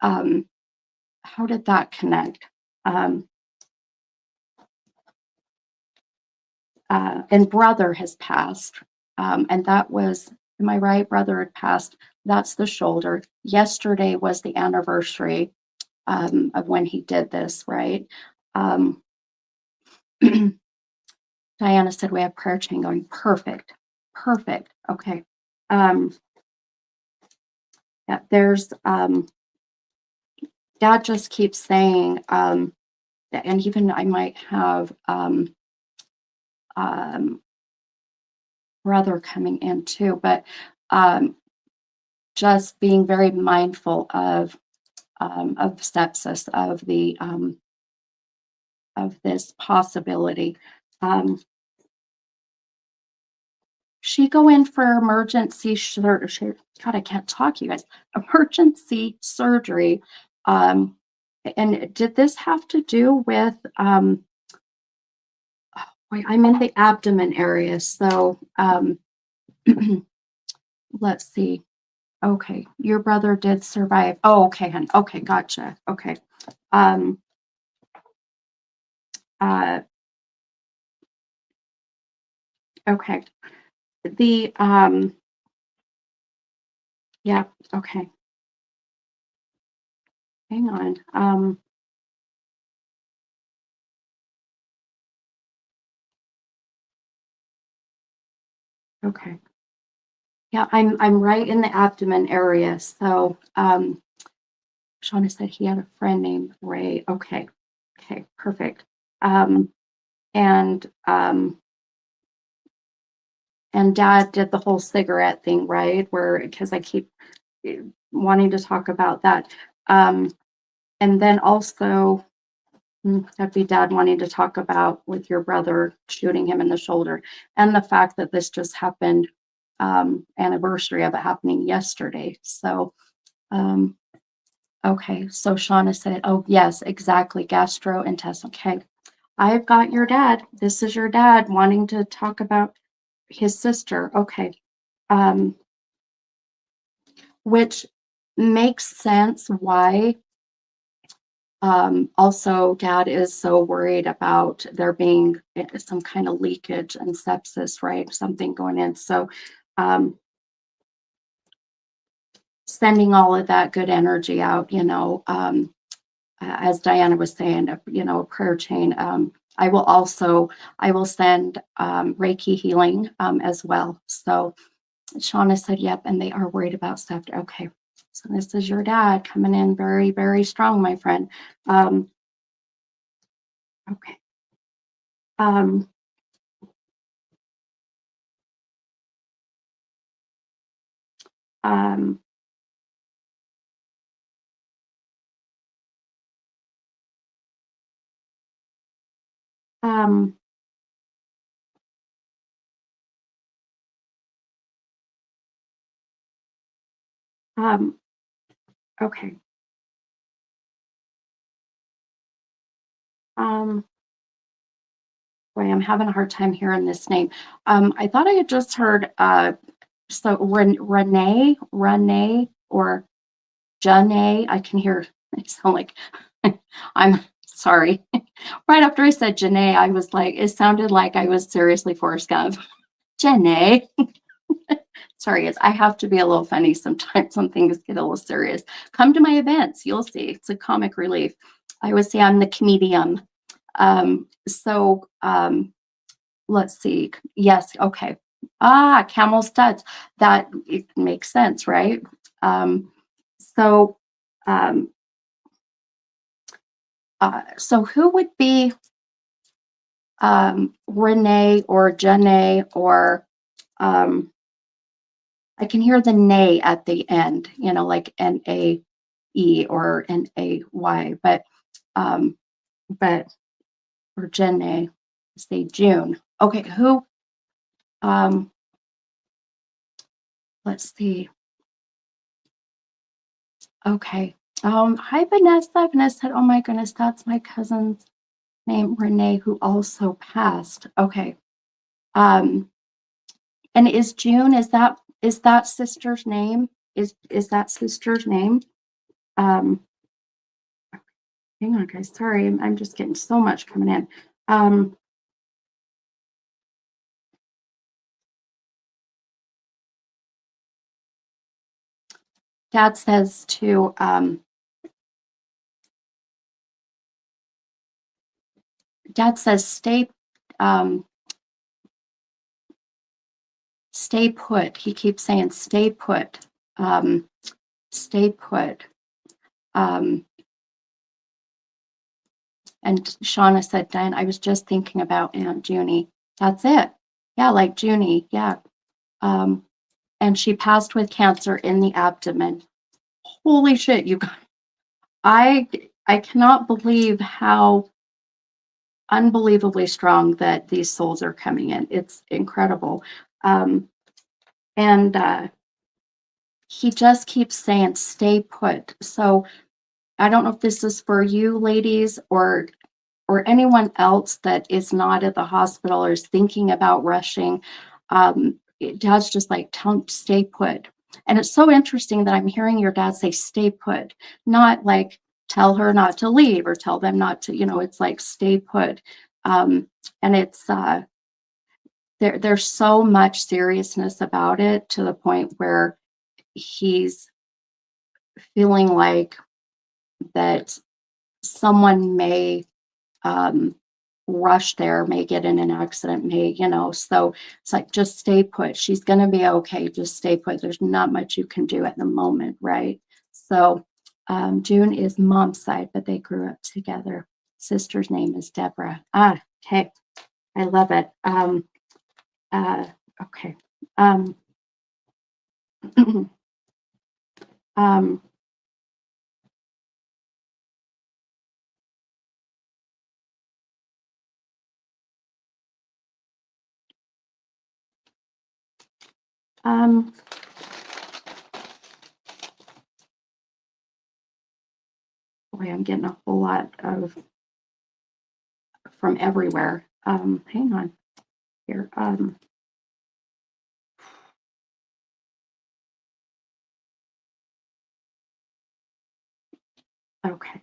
Um, how did that connect? Um, and brother has passed. And that was, am I right? Brother had passed. That's the shoulder. Yesterday was the anniversary of when he did this, right? Um, Diana said we have prayer chain going. Perfect. Perfect. Okay. Um, yeah, there's, dad just keeps saying, and even I might have um, brother coming in too, but um, just being very mindful of sepsis, of this possibility. Um, she go in for emergency surgery. God, I can't talk, you guys. Emergency surgery. Um, and did this have to do with? Wait, I'm in the abdomen area, so let's see. Okay, your brother did survive. Oh, okay, hun. Okay, gotcha. Okay. Um, uh, okay. The yeah, okay. Hang on. Okay. Yeah, I'm right in the abdomen area. So Shauna said he had a friend named Ray. Okay. Okay, perfect. Um and um and dad did the whole cigarette thing, right? Where because I keep eh, wanting to talk about that. Um and then also that'd be dad wanting to talk about with your brother shooting him in the shoulder and the fact that this just happened anniversary of it happening yesterday. So um okay, so Shauna said, oh yes, exactly, gastrointestinal. Okay, I've got your dad. This is your dad wanting to talk about his sister. Okay. Um, which makes sense why also dad is so worried about there being some kind of leakage and sepsis, right? Something going in. So um sending all of that good energy out, as Diana was saying, a prayer chain. I will send Reiki healing as well. So Shauna said, yep, and they are worried about septic. Okay. So this is your dad coming in very, very strong, my friend. Um, okay. Um, um, um, um, okay. Um, Boy, I'm having a hard time hearing this name. I thought I had just heard, so Renee or Janae. I can hear, I sound like, I'm sorry. Right after I said Janae, I was like, it sounded like I was seriously Forrest Gump. Janae. Sorry, guys, I have to be a little funny sometimes when things get a little serious. Come to my events, you'll see. It's a comic relief. I always say I'm the comedian. So let's see. Yes, okay. Camel studs. That it makes sense, right? So um, so who would be Renee or Janae or I can hear the nay at the end, like N-A-E or N-A-Y, um, but or Janae, say June. Okay, who? Um, let's see. Okay. Hi Vanessa. Vanessa said, "Oh my goodness, that's my cousin's name, Renee, who also passed." Okay. Um, and is June? Is that sister's name? Is that sister's name? Um, hang on, guys. Sorry, I'm just getting so much coming in. Dad says to Dad says stay put. He keeps saying stay put. Stay put. And Shauna said, Diane, I was just thinking about Aunt Junie. That's it. Yeah, like Junie. Yeah. And she passed with cancer in the abdomen. Holy shit, you guys. I cannot believe how unbelievably strong that these souls are coming in. It's incredible. And he just keeps saying, stay put. So I don't know if this is for you ladies or anyone else that is not at the hospital or is thinking about rushing. Dad's just like, stay put. And it's so interesting that I'm hearing your dad say, stay put, not like tell her not to leave or tell them not to, it's like stay put. And it's, there's so much seriousness about it to the point where he's feeling like that someone may rush there, may get in an accident, so it's like, just stay put. She's going to be okay. Just stay put. There's not much you can do at the moment, right? So June is mom's side, but they grew up together. Sister's name is Deborah. Okay. I love it. Okay. Um, um, boy, I'm getting a whole lot of from everywhere. Hang on here. Okay.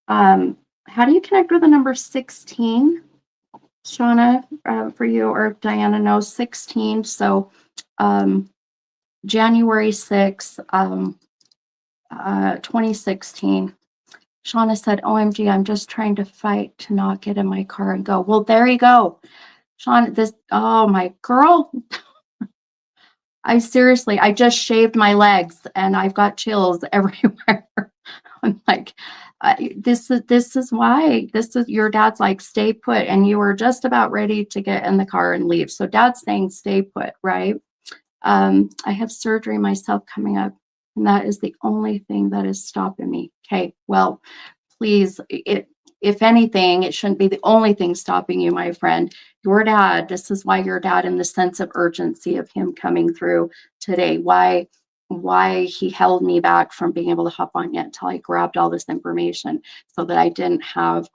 How do you connect with the number 16? Shauna, for you, or Diana knows 16. So January 6th, 2016. Shauna said, OMG, I'm just trying to fight to not get in my car and go. Well, there you go. Shauna, oh my girl. I just shaved my legs and I've got chills everywhere. I'm like, this is why your dad's like, stay put. And you were just about ready to get in the car and leave. So dad's saying, stay put, right? I have surgery myself coming up, and that is the only thing that is stopping me. Okay, well, please, if anything, it shouldn't be the only thing stopping you, my friend. Your dad, this is why your dad, in the sense of urgency of him coming through today, why he held me back from being able to hop on yet until I grabbed all this information so that I didn't have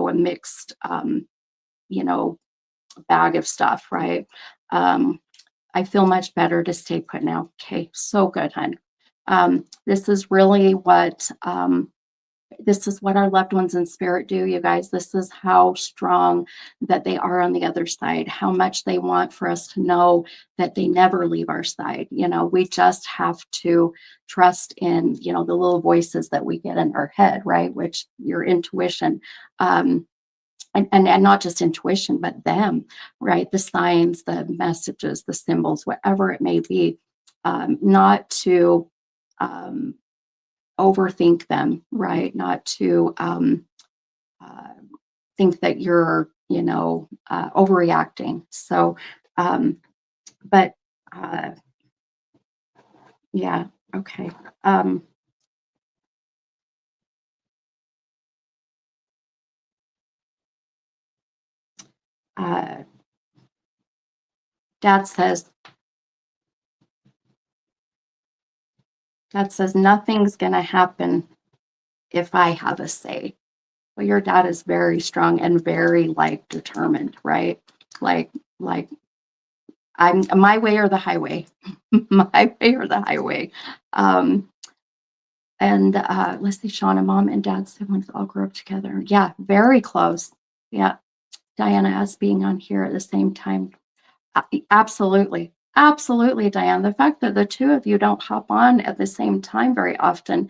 a mixed, you know, bag of stuff, right? Um, I feel much better to stay put now. Okay, so good, hon. This is really what this is what our loved ones in spirit do, you guys. This is how strong that they are on the other side, how much they want for us to know that they never leave our side. We just have to trust in, the little voices that we get in our head, right? Which your intuition. And not just intuition, but them, right? The signs, the messages, the symbols, whatever it may be, not to um, overthink them, right? Not to uh, think that you're, overreacting. So, um, but uh, yeah, okay. Um, uh, Dad says, nothing's going to happen if I have a say. Well, your dad is very strong and very like determined, right? Like, like I'm my way or the highway, my way or the highway. Um, and let's see, Shauna, mom and dad siblings all grew up together. Yeah, very close. Yeah, Diana as being on here at the same time. Absolutely, absolutely, Diana. The fact that the two of you don't hop on at the same time very often,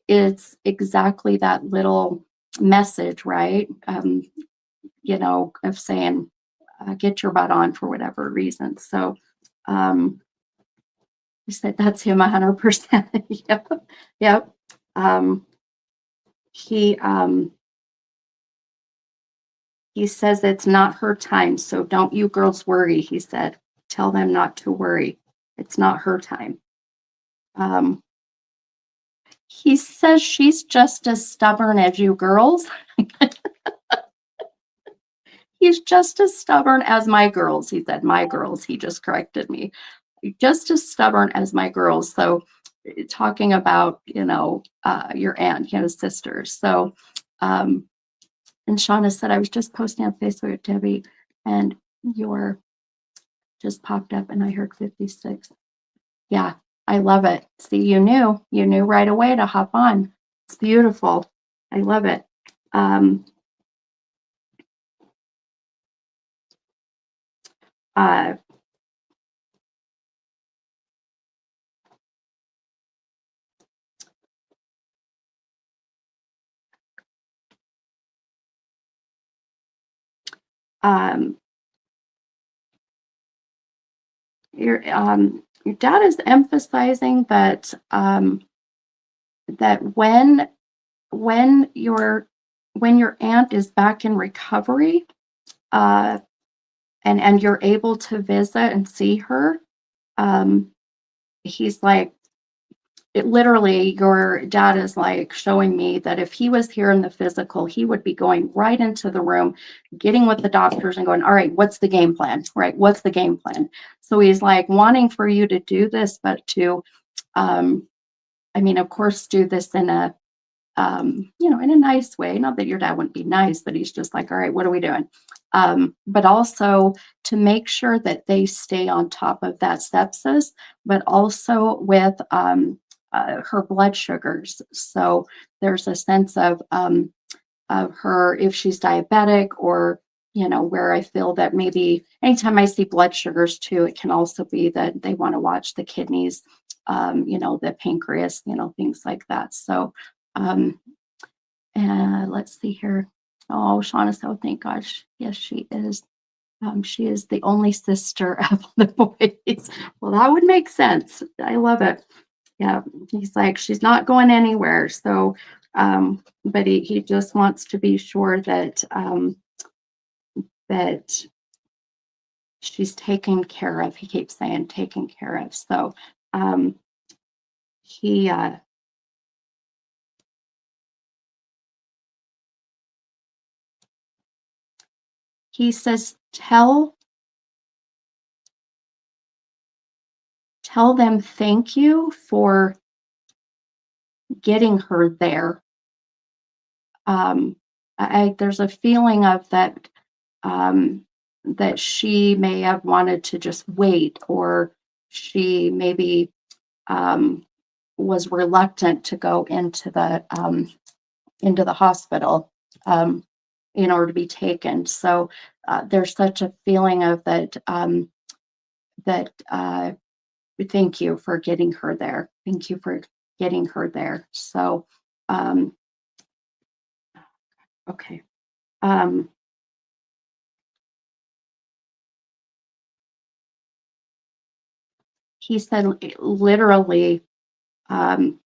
it's exactly that little message, right? Of saying, get your butt on for whatever reason. So, um, you said that's him 100%. Yep. Yep. Um, he, um, he says it's not her time. So don't you girls worry. He said, tell them not to worry. It's not her time. Um, he says she's just as stubborn as you girls. He's just as stubborn as my girls. He said, my girls. He just corrected me. Just as stubborn as my girls. So, talking about, your aunt, sisters. So, um, and Shauna said, I was just posting on Facebook, Debbie, and your just popped up and I heard 56. Yeah, I love it. See, you knew right away to hop on. It's beautiful. I love it. Um, uh, um, your dad is emphasizing that that when your when your aunt is back in recovery, uh, and you're able to visit and see her, um, he's like, it literally, your dad is like showing me that if he was here in the physical, he would be going right into the room, getting with the doctors and going, all right, what's the game plan? Right? What's the game plan? So he's like wanting for you to do this, but to, um, I mean, of course, do this in a, in a nice way. Not that your dad wouldn't be nice, but he's just like, all right, what are we doing? But also to make sure that they stay on top of that sepsis, but also with her blood sugars. So there's a sense of her if she's diabetic or where I feel that maybe anytime I see blood sugars too, it can also be that they want to watch the kidneys, the pancreas, things like that. So um, and let's see here. Oh, Shauna, so thank gosh. Yes, she is. She is the only sister of the boys. Well, that would make sense. I love it. Yeah, he's like, she's not going anywhere. So, but he just wants to be sure that that she's taken care of. He keeps saying taken care of. So, um, he he says, tell them thank you for getting her there. Um, there's a feeling of that, that she may have wanted to just wait, or she maybe was reluctant to go into the hospital um, in order to be taken. So there's such a feeling of that, that thank you for getting her there. Thank you for getting her there. So, um, okay. Um, he said literally, um,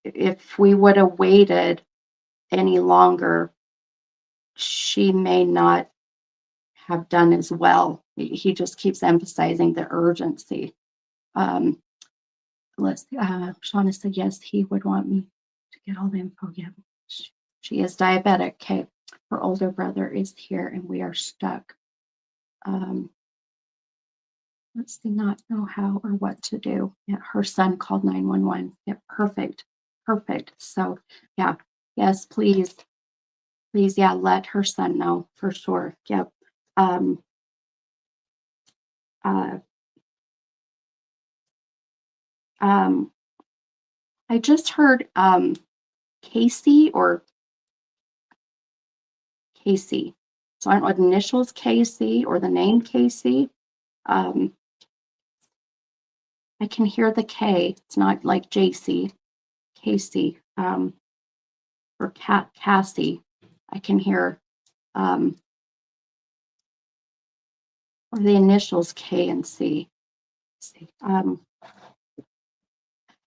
if we would have waited any longer, she may not have done as well. He just keeps emphasizing the urgency. Um, Shauna said, yes, he would want me to get all the info. Yeah, she is diabetic. Okay. Her older brother is here and we are stuck. Um, let's see, not know how or what to do. Yeah, her son called 911. Yeah, perfect. Perfect. So, yeah, yes, please, please, yeah, let her son know for sure. Yep. Um, uh, um, I just heard Casey or Casey. So I don't know what initials Casey or the name Casey. Um, I can hear the K. It's not like JC. Casey. Or Cassie. I can hear um, or the initials K and C.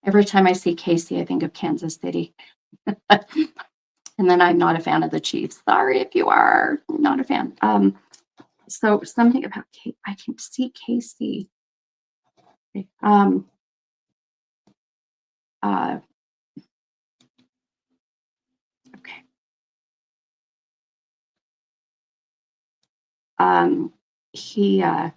Every time I see Casey, I think of Kansas City. And then I'm not a fan of the Chiefs. Sorry if you are not a fan. So something about I can see Casey. Um, uh, okay. He, yeah,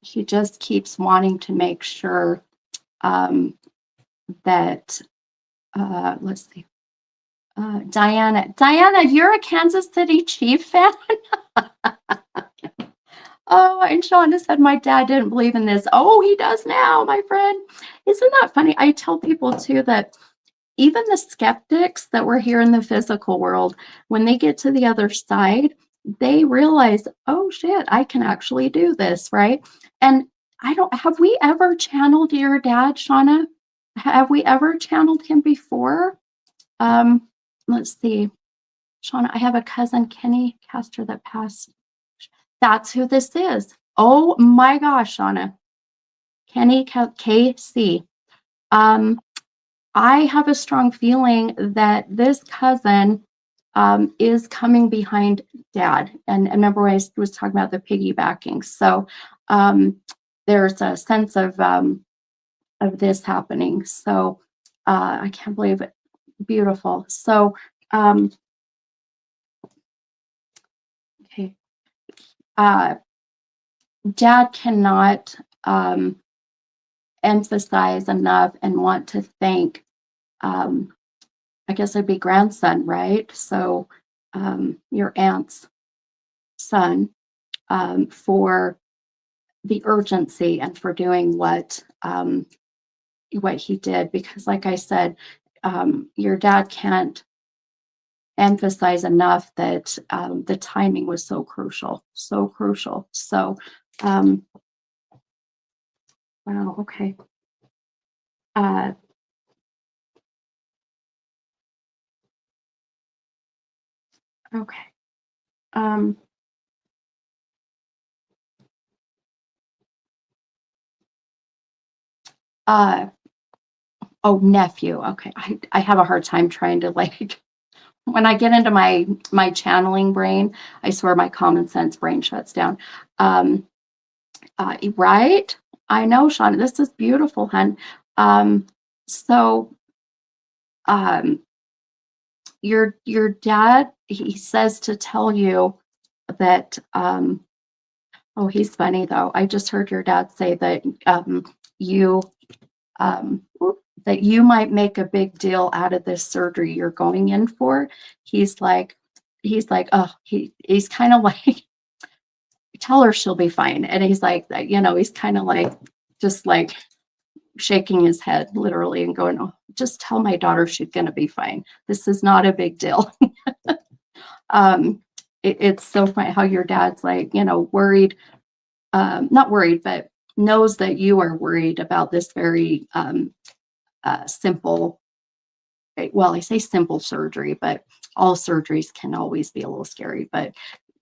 he just keeps wanting to make sure um, that, let's see, Diana, you're a Kansas City Chief fan? Oh, and Shauna said my dad didn't believe in this. Oh, he does now, my friend. Isn't that funny? I tell people too that even the skeptics that were here in the physical world, when they get to the other side, they realize, oh shit, I can actually do this, right? And I don't, have we ever channeled your dad, Shauna? Have we ever channeled him before? Um, let's see. Shauna, I have a cousin, Kenny Castor, that passed. That's who this is. Oh my gosh, Shauna. Kenny KC. Um, I have a strong feeling that this cousin is coming behind dad. And remember, I was talking about the piggybacking. So there's a sense of this happening. So I can't believe it. Beautiful. So, okay. Dad cannot emphasize enough and want to thank, I guess it'd be grandson, right? So your aunt's son, for the urgency and for doing what he did. Because like I said, your dad can't emphasize enough that the timing was so crucial, so crucial. So, wow, okay. Uh, okay. Um, uh, oh, nephew. Okay. I have a hard time trying to like, when I get into my channeling brain, I swear my common sense brain shuts down. Right? I know, Shauna, this is beautiful, hun. So um your dad, he says to tell you that oh, he's funny though. I just heard your dad say that you that you might make a big deal out of this surgery you're going in for. He's like, oh, he's kind of like, tell her she'll be fine. And he's like, he's kind of like, just like shaking his head literally and going, oh, just tell my daughter she's going to be fine. This is not a big deal. It's so funny how your dad's like, worried, not worried, but knows that you are worried about this very simple, well, I say simple surgery, but all surgeries can always be a little scary. But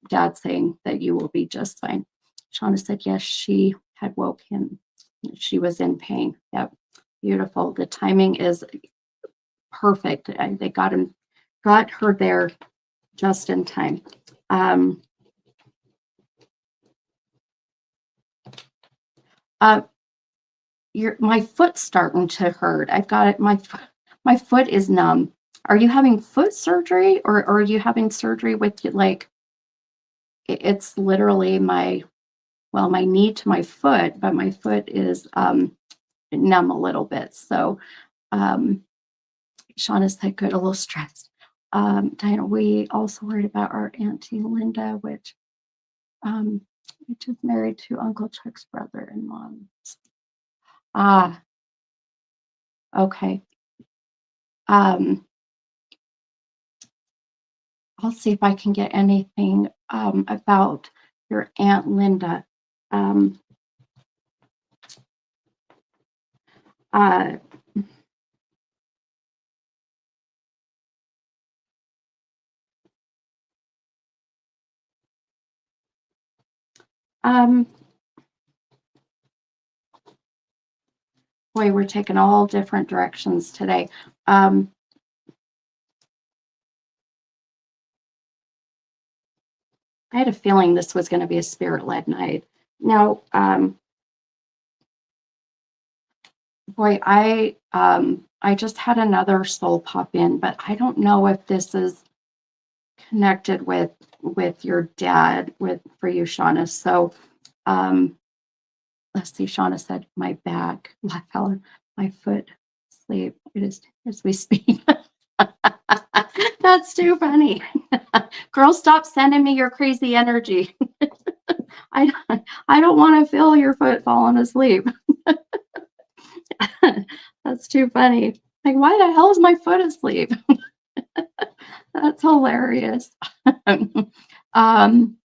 dad's saying that you will be just fine. Shauna said, yes, she had woke him. She was in pain. Yep. Beautiful. The timing is perfect. They got her there just in time. My foot's starting to hurt. I've got it. My foot is numb. Are you having foot surgery, or are you having surgery with like? It's literally my knee to my foot, but my foot is numb a little bit. So, Shauna said, good, a little stressed. Diana, we also worried about our Auntie Linda, which is married to Uncle Chuck's brother and mom. Ah, okay. I'll see if I can get anything about your Aunt Linda. Uh, boy, we're taking all different directions today. I had a feeling this was going to be a spirit-led night. Now, boy, I just had another soul pop in, but I don't know if this is connected with your dad for you, Shauna. So, let's see. Shauna said, "My back, my foot, sleep. It is as we speak." That's too funny. Girl, stop sending me your crazy energy. I I don't want to feel your foot falling asleep. That's too funny. Like, why the hell is my foot asleep? That's hilarious. um,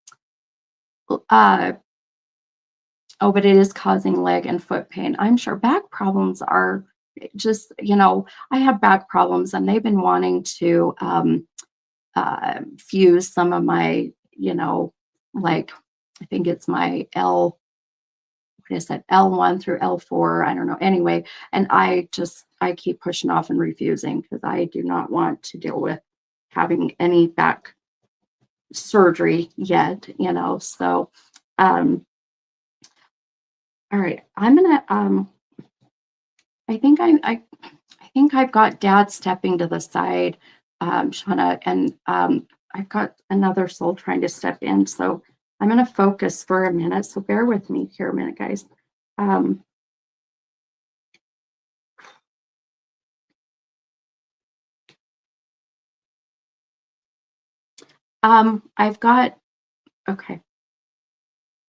oh, but it is causing leg and foot pain. I'm sure back problems are just, I have back problems and they've been wanting to fuse some of my, like, I think it's my what is it, L1 through L4. I don't know. Anyway, and I keep pushing off and refusing because I do not want to deal with having any back surgery yet, So, all right, I'm gonna. I think I think I've got Dad stepping to the side, Shauna, and I've got another soul trying to step in. So I'm gonna focus for a minute. So bear with me here a minute, guys. I've got, okay,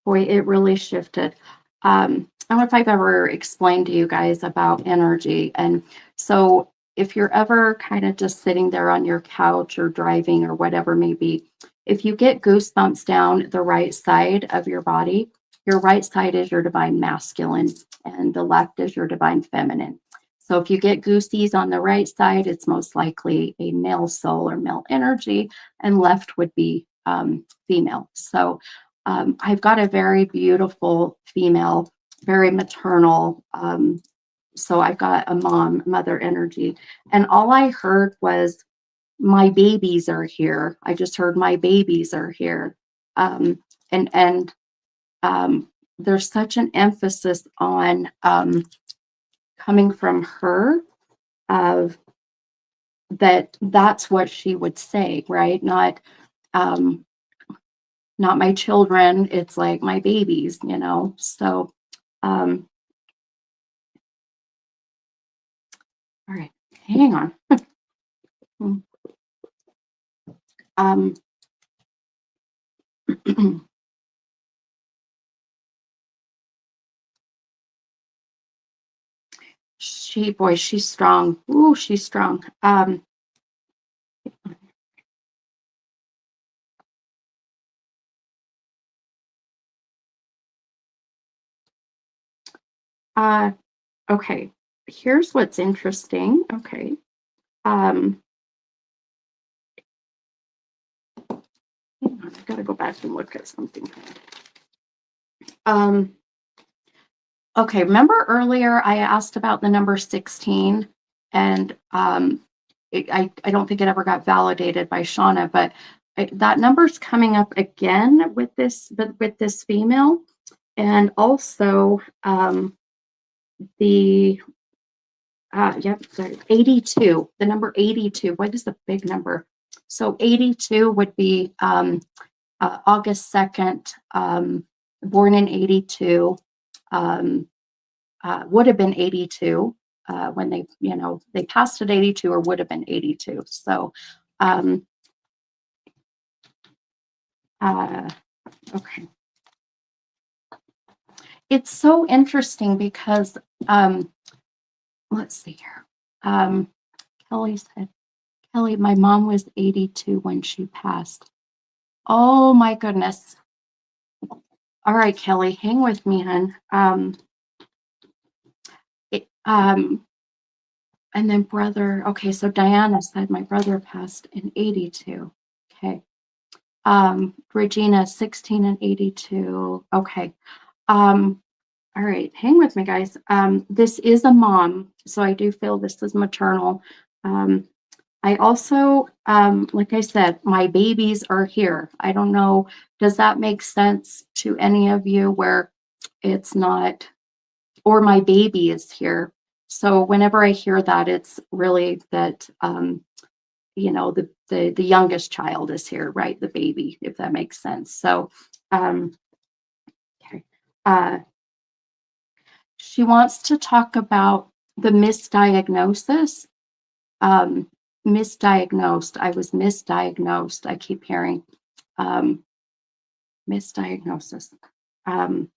boy, it really shifted. I don't know if I've ever explained to you guys about energy. And so if you're ever kind of just sitting there on your couch or driving or whatever may be, if you get goosebumps down the right side of your body, your right side is your divine masculine and the left is your divine feminine. So if you get goosies on the right side, it's most likely a male soul or male energy, and left would be female. So I've got a very beautiful female, very maternal. So I've got a mother energy. And all I heard was, my babies are here. I just heard my babies are here. And there's such an emphasis on coming from her of that's what she would say, right? Not my children, it's like my babies, So All right, hang on. um, she's strong. Ooh, she's strong. Uh, okay. Here's what's interesting. Okay. Um, hang on, I gotta go back and look at something. Um, okay. Remember earlier I asked about the number 16, and I don't think it ever got validated by Shauna, but that number's coming up again with this female, and also the yep, sorry, 82, the number 82. What is the big number? So 82 would be August 2nd, born in 82, would have been 82 when they passed at 82 or would have been 82. So, um, uh, okay. It's so interesting because, let's see here. Kelly said, Kelly, my mom was 82 when she passed. Oh my goodness. All right, Kelly, hang with me, hon. It, and then brother, okay, so Diana said my brother passed in 82. Okay. Regina, 16 and 82. Okay. All right, hang with me, guys. This is a mom, so I do feel this is maternal. I also, like I said, my babies are here. I don't know, does that make sense to any of you where it's not, or my baby is here? So whenever I hear that, it's really that, the youngest child is here, right? The baby, if that makes sense. So, um, okay. She wants to talk about the misdiagnosis. Um, Misdiagnosed. I was misdiagnosed. I keep hearing misdiagnosis. Um,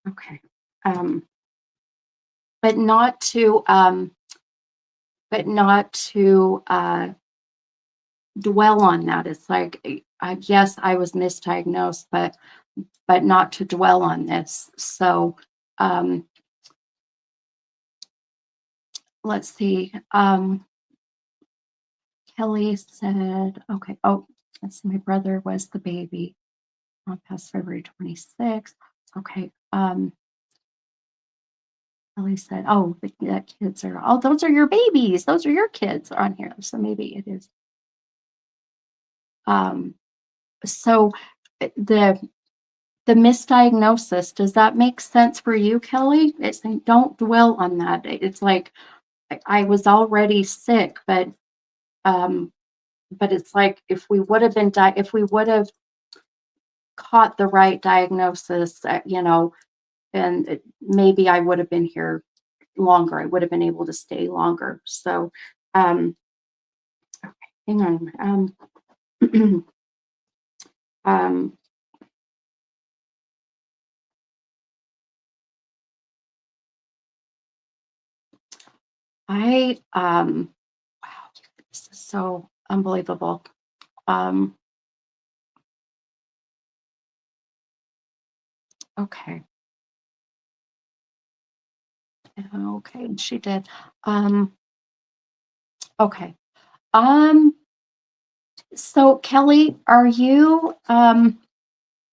okay. Um, but not to dwell on that. It's like, yes, I was misdiagnosed, but not to dwell on this. So let's see. Kelly said, okay. Oh, let's see. My brother was the baby on past February 26th. Okay. Kelly said, oh, the kids are, oh, those are your babies. Those are your kids on here. So maybe it is. So the misdiagnosis, does that make sense for you, Kelly? It's like, don't dwell on that. It's like I was already sick, but it's like if we would have if we would have caught the right diagnosis, and maybe I would have been here longer. I would have been able to stay longer. So, okay, hang on. Um, wow, this is so unbelievable. Okay. Okay, she did. Okay. Um, so Kelly,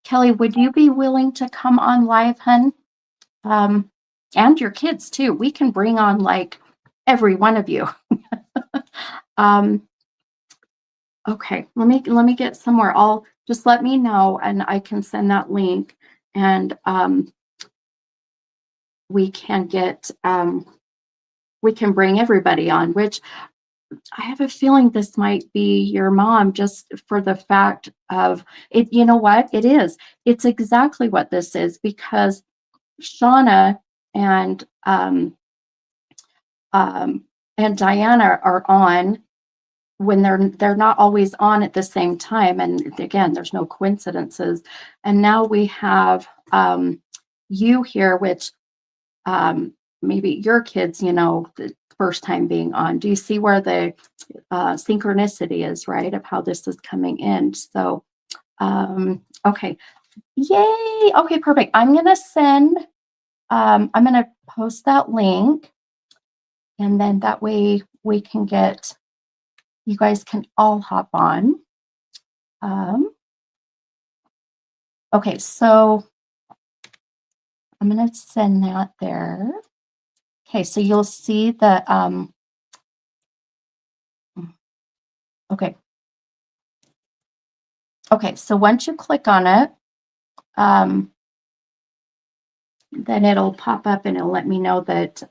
Kelly, would you be willing to come on live, hun? Um, and your kids too. We can bring on like every one of you. um, okay, let me get somewhere. I'll just let me know and I can send that link and we can get we can bring everybody on, which I have a feeling this might be your mom just for the fact of it. You know what? It is. It's exactly what this is because Shauna and and Diana are on when they're not always on at the same time. And again, there's no coincidences. And now we have you here, which maybe your kids, the first time being on. Do you see where the synchronicity is, right? Of how this is coming in. So, okay. Yay. Okay, perfect. I'm going to post that link, and then that way you guys can all hop on. Okay, so I'm going to send that there. Okay, so you'll see the, okay. Okay, so once you click on it, then it'll pop up and it'll let me know that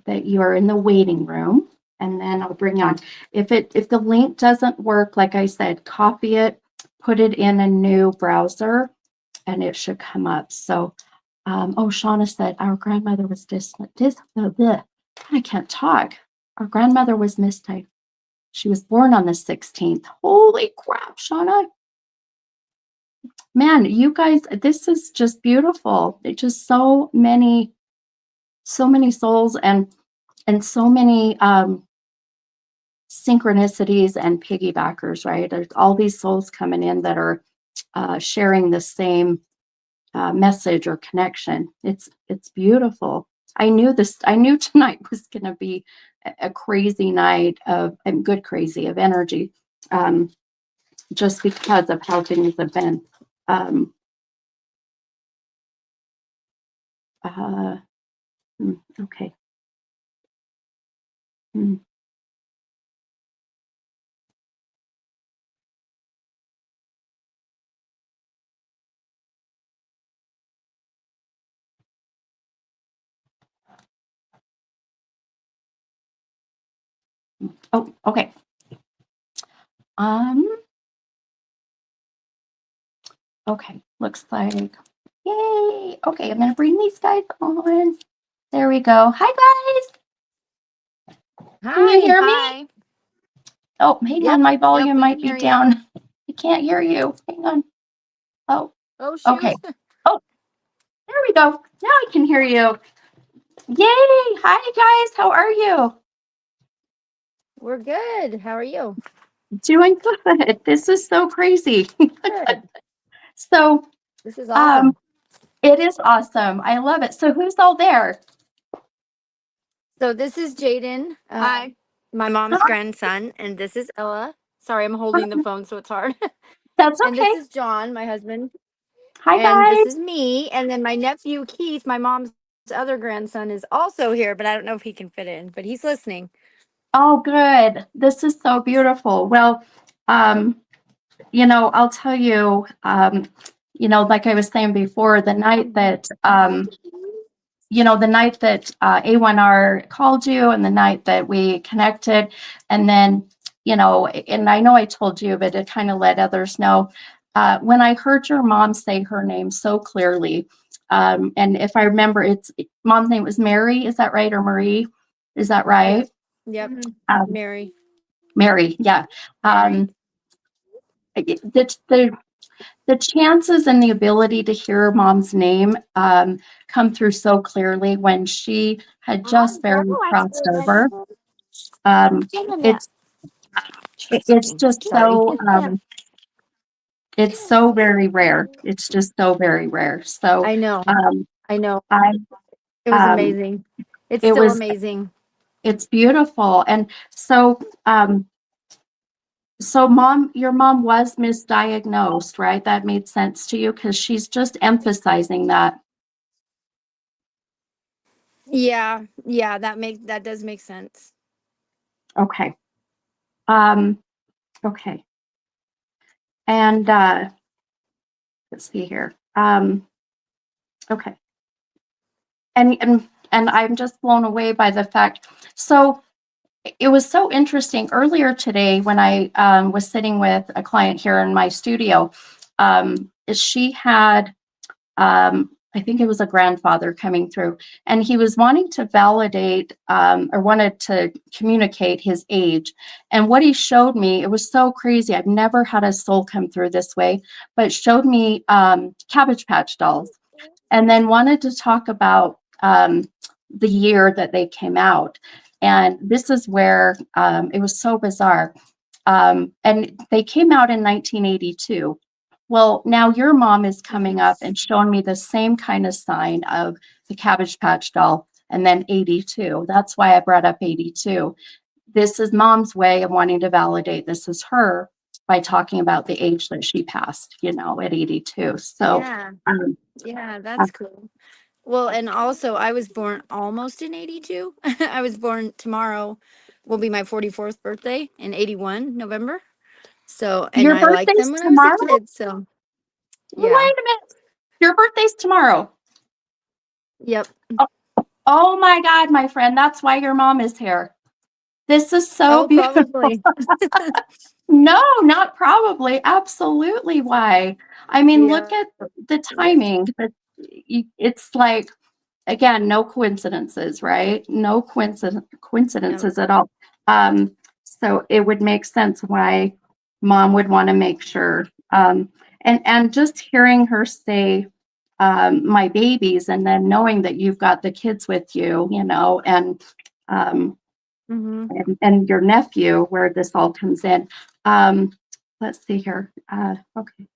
that you are in the waiting room, and then I'll bring you on. If the link doesn't work, like I said, copy it, put it in a new browser, and it should come up. So, Shauna said our grandmother was I can't talk. Our grandmother was mistyped. She was born on the 16th. Holy crap, Shauna. Man, you guys, this is just beautiful. It's just so many souls and so many synchronicities and piggybackers, right? There's all these souls coming in that are sharing the same message or connection. It's beautiful. I knew tonight was going to be a crazy night of good crazy of energy, just because of how things have been. Okay. Oh, okay. Okay, looks like, yay. Okay, I'm gonna bring these guys on. There we go. Hi, guys. Hi. Can you hear me? Oh, hang on, my volume might be down. I can't hear you. Hang on. Oh, shoot. Okay. Oh, there we go. Now I can hear you. Yay. Hi, guys. How are you? We're good. How are you? Doing good. This is so crazy. Good. So, this is awesome. It is awesome. I love it. So, who's all there? So, this is Jaden. Hi. My mom's grandson, and this is Ella. Sorry, I'm holding the phone, so it's hard. That's okay. And this is John, my husband. Hi, and guys. This is me. And then my nephew, Keith, my mom's other grandson, is also here, but I don't know if he can fit in, but he's listening. Oh, good. This is so beautiful. Well, I'll tell you, like I was saying before, the night that, A1R called you and the night that we connected, and then, and I know I told you, but to kind of let others know, when I heard your mom say her name so clearly, and if I remember, mom's name was Mary, is that right? Or Marie, is that right? Yep. Mary. Mary, yeah. The chances and the ability to hear mom's name come through so clearly when she had just barely crossed over. It's just so it's so very rare. It's just so very rare. So I know. It was amazing. It's still amazing. It's beautiful. And so your mom was misdiagnosed, right? That made sense to you because she's just emphasizing that. Yeah, that does make sense. Okay. Okay. And let's see here. Okay. And I'm just blown away by the fact. So it was so interesting earlier today when I was sitting with a client here in my studio. She had I think it was a grandfather coming through, and he was wanting to validate or wanted to communicate his age. And what he showed me, it was so crazy. I've never had a soul come through this way, but showed me Cabbage Patch dolls, and then wanted to talk about the year that they came out. And this is where it was so bizarre. And they came out in 1982. Well, now your mom is coming up and showing me the same kind of sign of the Cabbage Patch doll and then 82. That's why I brought up 82. This is mom's way of wanting to validate this is her by talking about the age that she passed, at 82. So, Yeah. um, Yeah, that's cool. Well, and also I was born almost in 82. I was born tomorrow will be my 44th birthday in 81, November. So, and your I liked birthday's them when I was a tomorrow? kid. So, Wait yeah. a minute. Your birthday's tomorrow. Yep. Oh my God, my friend. That's why your mom is here. This is so Oh, beautiful. probably. No, not probably. Absolutely why. I mean, look Yeah. at the timing. It's like, again, no coincidences, right? No coincidences at all. So it would make sense why mom would want to make sure. And just hearing her say, my babies, and then knowing that you've got the kids with you, um, Mm-hmm. and your nephew, where this all comes in. Let's see here. Okay.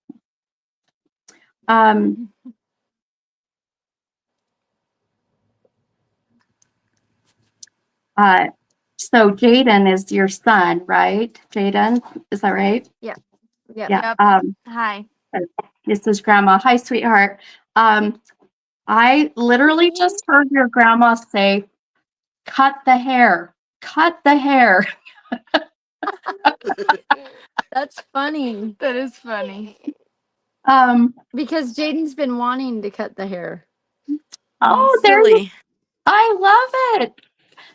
So Jaden is your son, right? Jaden, is that right? Yep. Yep. Yeah. Hi. This is Grandma. Hi, sweetheart. I literally just heard your grandma say, "Cut the hair, cut the hair." That's funny. That is funny. Because Jaden's been wanting to cut the hair. Oh, Silly. I love it.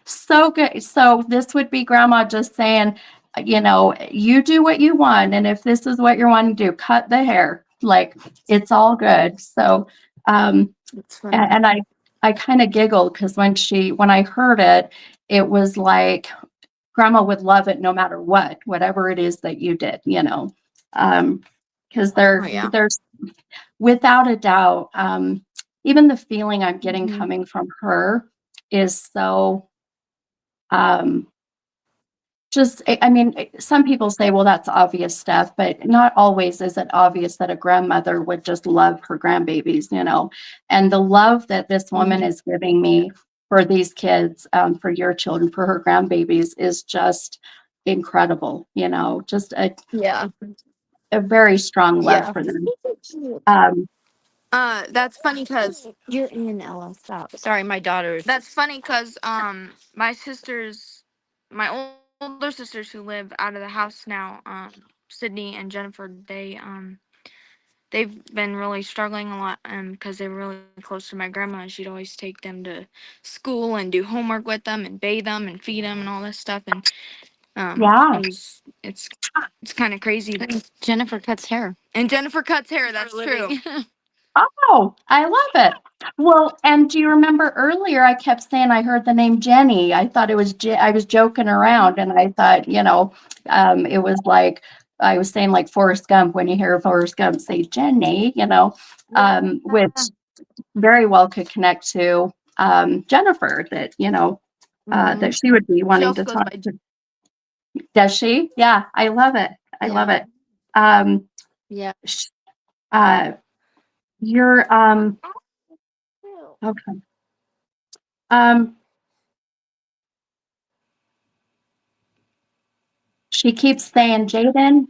So good. So this would be grandma just saying, you do what you want. And if this is what you're wanting to do, cut the hair. Like it's all good. So, That's funny. and I kind of giggled because when I heard it, it was like grandma would love it no matter whatever it is that you did, because Oh, yeah. there's without a doubt, even the feeling I'm getting Mhm. coming from her is so, I mean, some people say, well, that's obvious stuff, but not always is it obvious that a grandmother would just love her grandbabies, and the love that this woman Mhm. is giving me for these kids, for your children, for her grandbabies is just incredible, just Yeah. a very strong love Yeah. for them. Um, That's funny because you're in Ella. Stop. Sorry, my daughter. That's funny because my older sisters who live out of the house now, Sydney and Jennifer, they've been really struggling a lot because they were really close to my grandma, and she'd always take them to school and do homework with them and bathe them and feed them and all this stuff. And yeah. it's kind of crazy that Jennifer cuts hair. And Jennifer cuts hair. That's true. Oh, I love it. Well, and do you remember earlier I kept saying I heard the name Jenny? I thought it was I was joking around, and I thought, it was like I was saying like Forrest Gump when you hear Forrest Gump say Jenny, which very well could connect to Jennifer that, that she would be She wanting also to goes talk by. to. Does she? Yeah, I love it. I love Yeah. it. Um, Yeah. uh, you're okay. She keeps saying, Jaden,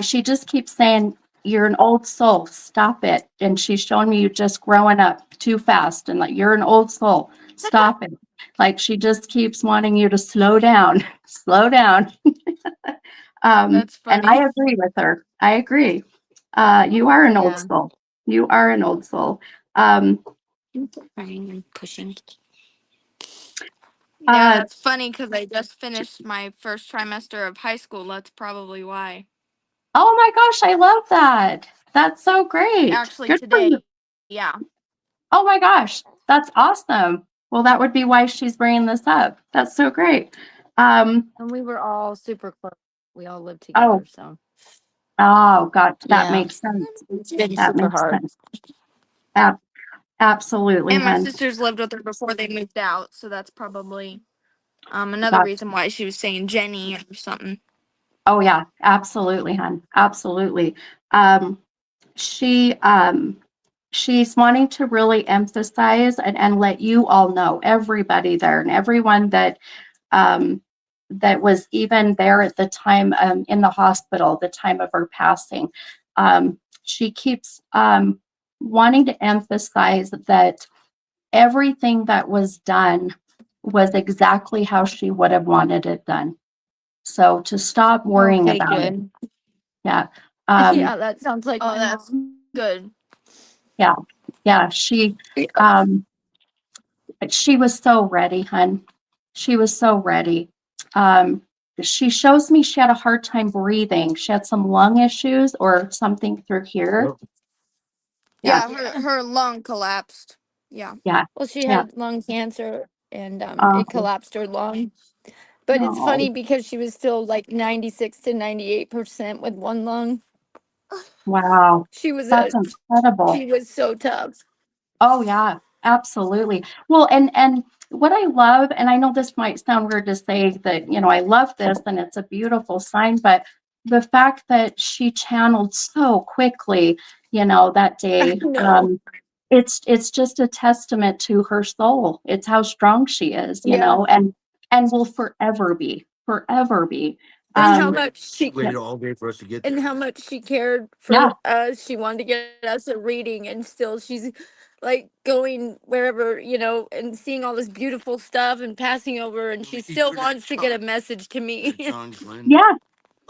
she just keeps saying, you're an old soul. Stop it. And she's showing me you just growing up too fast and like, you're an old soul. Stop it. Like she just keeps wanting you to slow down, slow down. That's And funny. I agree with her. I agree. You are an old Yeah. soul. You are an old soul. Um, Crying and pushing. Yeah, uh, that's funny because I just finished my first trimester of high school. That's probably why. oh my gosh, I love that. That's so great. actually Good for you. today. Yeah. Oh my gosh, that's awesome. Well, that would be why she's bringing this up. That's so great. Um, And we were all super close. We all lived oh, together, so God, that yeah, makes sense. it's been That super makes hard. sense. Ab- Absolutely, And my hun. sisters lived with her before they moved out, so that's probably another Got reason why she was saying Jenny or something. Oh yeah, absolutely, hun. Absolutely. Um, she she's wanting to really emphasize and let you all know, everybody there and everyone that um that was even there at the time in the hospital, the time of her passing. She keeps wanting to emphasize that everything that was done was exactly how she would have wanted it done. So to stop worrying Okay, about it. good. Yeah. Yeah, that sounds like Oh, my that's mom. good. Yeah. Yeah. She was so ready, hun. She was so ready. Um, she shows me she had a hard time breathing. She had some lung issues or something through here. Yeah. Yeah, her lung collapsed. Yeah. Yeah. Well, she Yeah. had lung cancer, and it Oh, collapsed her lung. But it's no. funny because she was still like 96 to 98% with one lung. Wow. She was That's a incredible. she was so tough. Oh yeah, absolutely. Well, and what I love, and I know this might sound weird to say that, I love this and it's a beautiful sign, but the fact that she channeled so quickly, that I day, know. it's just a testament to her soul. It's how strong she is, Yeah. and will forever be, forever be. And how Um, much she yeah, Waited all day for us to get and there. how much she cared yeah. for us. She wanted to get us a reading, and still she's like going wherever, and seeing all this beautiful stuff and passing over, and she still wants to get a message to That me. John Glenn Yeah,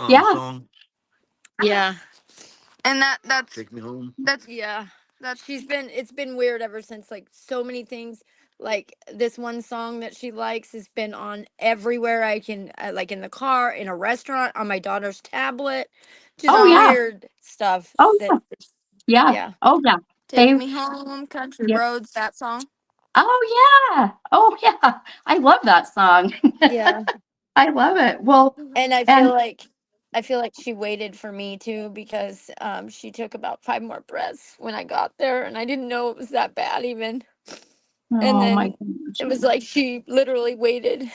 yeah. song. Yeah. And that's Take me home. Yeah. that's It's been weird ever since, like, so many things, like this one song that she likes has been on everywhere I can, like in the car, in a restaurant, on my daughter's tablet, just Oh yeah. weird stuff Oh that, yeah. Yeah. yeah. Oh yeah. Take They Me Home, Country yeah. Roads, that song. Oh yeah. Oh yeah. I love that song. Yeah. I love it. Well, And and I feel like she waited for me too, because she took about 5 more breaths when I got there, and I didn't know it was that bad even. And oh my then gosh. it was like she literally waited.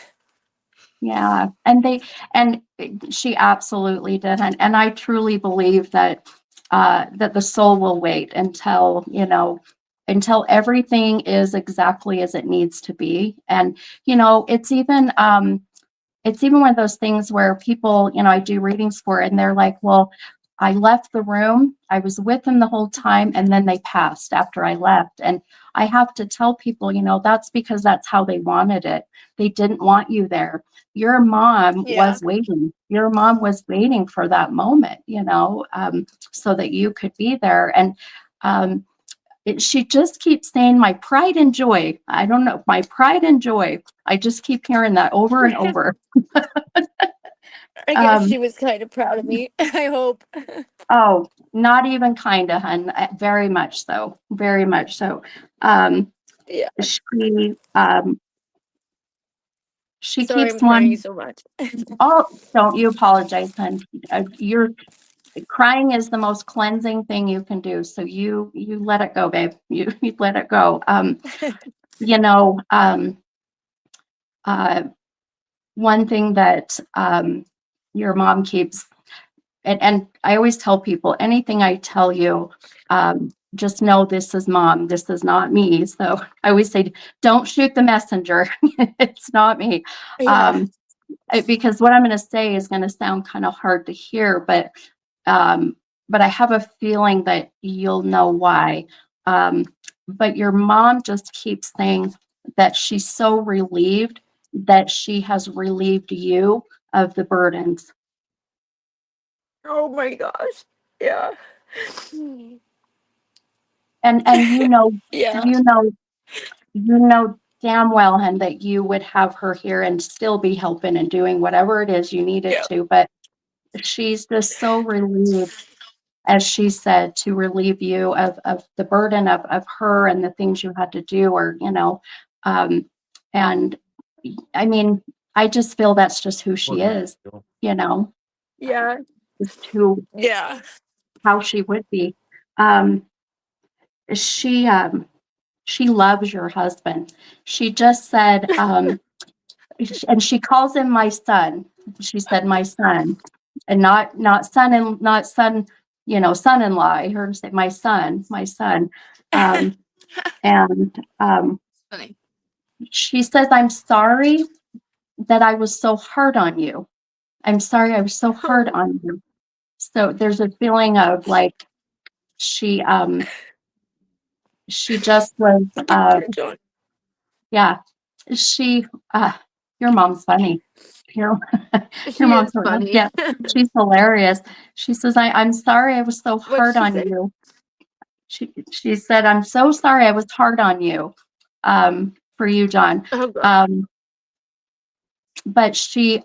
Yeah. And she absolutely did. And I truly believe that the soul will wait until, until everything is exactly as it needs to be. And, it's even one of those things where people, I do readings for, and they're like, well, I left the room, I was with them the whole time, and then they passed after I left. And I have to tell people, that's because that's how they wanted it. They didn't want you there. Your mom Yeah. was waiting. Your mom was waiting for that moment, so that you could be there. And um, she just keeps saying, my pride and joy. I don't know, my pride and joy. I just keep hearing that over and over. I guess Um, she was kind of proud of me. I hope. oh, not even kinda, hun. Very much so. Very much so. Um, Yeah. she um, she Sorry, keeps I'm crying wanting. so much. Oh, don't you apologize, hun. You're crying is the most cleansing thing you can do. So you let it go, babe. You let it go. You know, uh, one thing that your mom keeps, and I always tell people, anything I tell you, just know this is mom, this is not me. So I always say, don't shoot the messenger. It's not me. Yeah. Um, because what I'm going to say is going to sound kind of hard to hear, um, but I have a feeling that you'll know why. Um, but your mom just keeps saying that she's so relieved that she has relieved you of the burdens. Oh my gosh. Yeah. And Yeah. you know, you know damn well, hun, that you would have her here and still be helping and doing whatever it is you needed Yeah. to. But she's just so relieved as she said, to relieve you of the burden of her and the things you had to do, or, um, and I mean, I just feel that's just who she is, you know, Yeah. just who, Yeah. how she would be. Um, she, um, she loves your husband. She just said, and she calls him my son. She said, my son, and not son and not son, son-in-law. I heard her say, my son, my son. Um, and Funny. she says, I'm sorry that I was so hard on you. I'm sorry I was so hard on you. So there's a feeling of like she she just was yeah. She your mom's funny. Your your She mom's is funny. yeah, she's hilarious. She says, I'm sorry I was so What'd hard she on say? you. She said, I'm so sorry I was hard on you, for you, John. Oh god. But she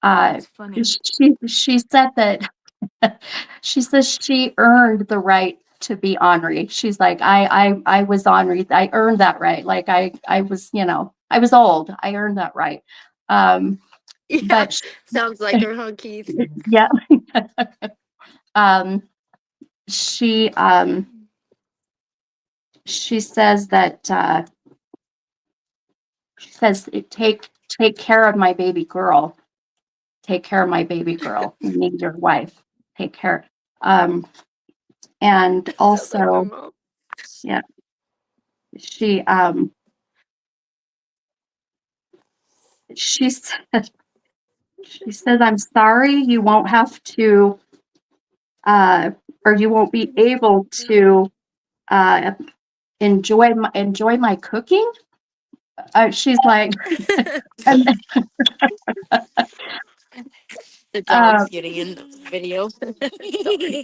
That's funny. she said that she says she earned the right to be ornery. She's like, I was ornery. I earned that right. Like I was, I was old. I earned that right. Um, Yeah. but Sounds like her, huh, Keith? yeah. um, she she says that she says, take care of my baby girl. Take care of my baby girl. You need your wife. Take care. And Sounds like my also, mom. yeah, she she said she says, I'm sorry you won't have to or you won't be able to uh enjoy my cooking. She's like and The uh dog's getting in the video.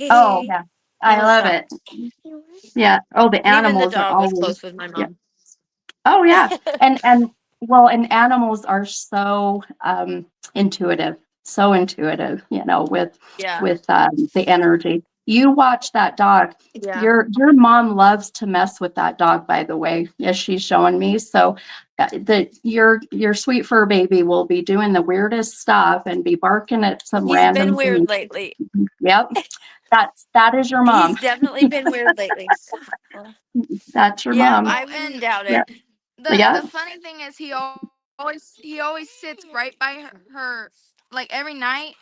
oh yeah, I It'll love stop. it. Yeah. Oh, the And even the animals are dog was always close with my yeah. mom. Oh yeah. And well, and animals are so intuitive, so intuitive, Yeah. with the energy. You watch that dog. Yeah. Your mom loves to mess with that dog, by the way, as she's showing me. So your sweet fur baby will be doing the weirdest stuff and be barking at some He's been random weird thing. lately. Yep. That is your He's mom. definitely been weird lately. That's your Yeah, mom. I wouldn't doubt Yeah. it. Yeah. The funny thing is he always sits right by her like every night.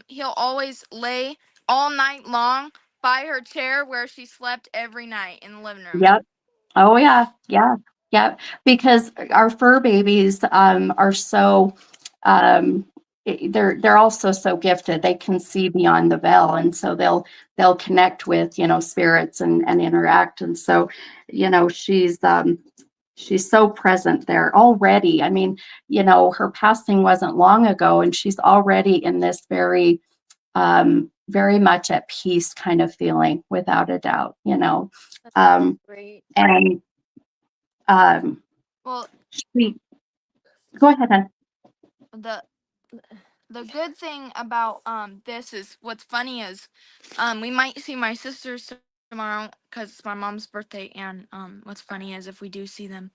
He'll always lay all night long by her chair where she slept every night in the living room. Yep. Oh yeah, yeah, yeah. Because our fur babies are so they're also so gifted. They can see beyond the veil, and so they'll connect with spirits and interact. And so she's so present there already. I mean, her passing wasn't long ago, and she's already in this very much at peace kind of feeling, without a doubt. Great. And um, Well, she go ahead, hon. the the good thing about this is what's funny is we might see my sisters tomorrow because it's my mom's birthday, and what's funny is if we do see them,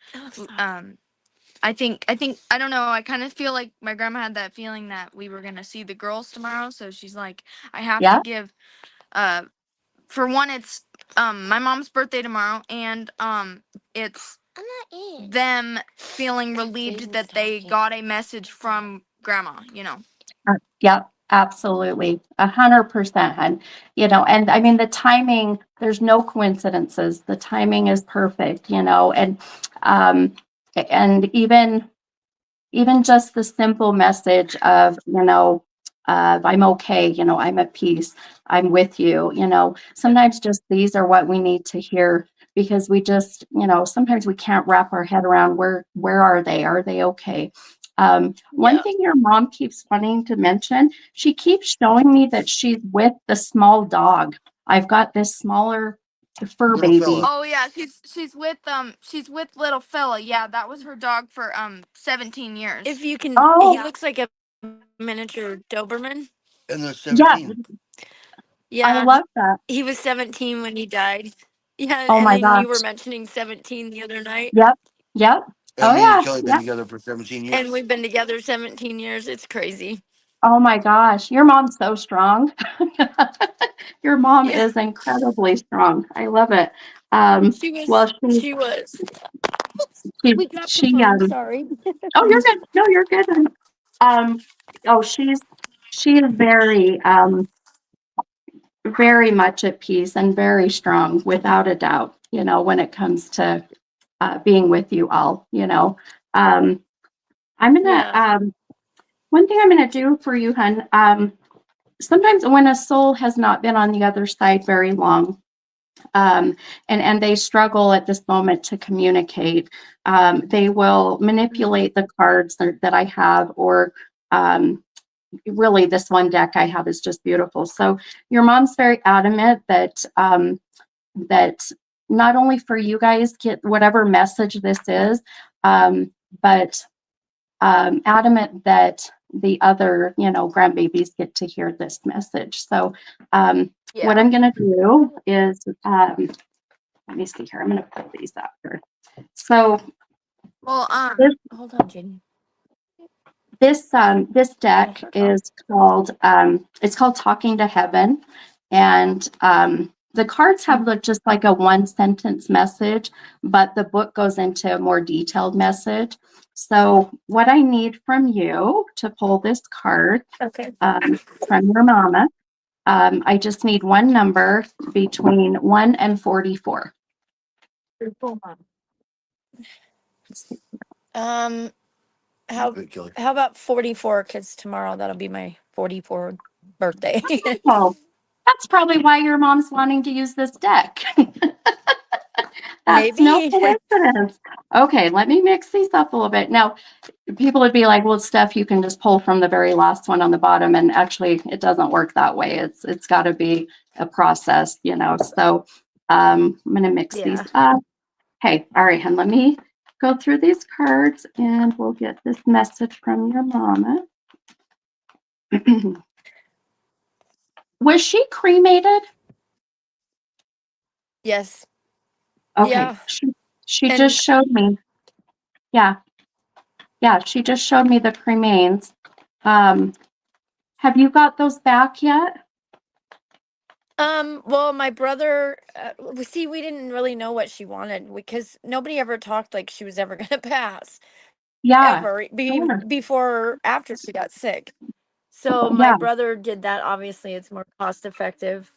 I think I don't know, I kind of feel like my grandma had that feeling that we were gonna see the girls tomorrow, so she's like, I have to Yeah, give uh for one, it's my mom's birthday tomorrow, and it's them feeling relieved that they got a message from grandma. yeah, absolutely, 100%, hon. And I mean the timing. There's no coincidences. The timing is perfect. Um, and even just the simple message of I'm okay, I'm at peace, I'm with you. Sometimes just these are what we need to hear, because we just sometimes we can't wrap our head around where are they okay. One Yeah. thing your mom keeps wanting to mention, she keeps showing me that she's with the small dog. I've got this smaller fur baby. Oh yeah, she's with little fella. Yeah, that was her dog for 17 years. If you can, he Oh, looks like a miniature Doberman. And they're Yeah, 17. I Yeah, love that. he was 17 when he died. Yeah, Oh and my then you were gosh. mentioning 17 the other night. Yep. Yep. Oh And me and yeah. Kelly been Yep. together for 17 And years. we've been together 17 years. It's crazy. Oh my gosh. Your mom's so strong. Your mom Yeah, is incredibly strong. I love it. she Well, was. She was. she, We dropped the she, phone. Sorry. oh, you're good. No, you're good. Um, oh, she is very much at peace and very strong, without a doubt, when it comes to being with you all, I'm gonna, Yeah. one thing I'm gonna do for you, hun, sometimes when a soul has not been on the other side very long, and they struggle at this moment to communicate, they will manipulate the cards that I have, or really this one deck I have is just beautiful. So your mom's very adamant that not only for you guys get whatever message this is, but adamant that the other, grandbabies get to hear this message. So what Yeah. I'm going to do is, let me see here. I'm going to pull these out here. So Well, this Hold on, Jenny. this Let deck her talk. is called it's called Talking to Heaven, and the cards have just like a one sentence message, but the book goes into a more detailed message. So what I need from you to pull this card Okay. from your mama, I just need one number between 1 and 44. Um, how Good, Kelly. how about 44? Because tomorrow that'll be my 44th birthday. Oh, that's probably why your mom's wanting to use this deck. That's no Maybe. coincidence. Okay, let me mix these up a little bit. Now, people would be like, well, Steph, you can just pull from the very last one on the bottom. And actually, it doesn't work that way. It's got to be a process, So I'm going to mix these Yeah. up. Okay, all right, and let me go through these cards and we'll get this message from your mama. Was she cremated? Yes. Okay, Yeah. she just And showed me. Yeah, yeah, she just showed me the cremains. Have you got those back yet? well, my brother, we didn't really know what she wanted because nobody ever talked like she was ever gonna pass Yeah, ever sure. before or after she got sick. So my Yeah, brother did that. Obviously, it's more cost effective.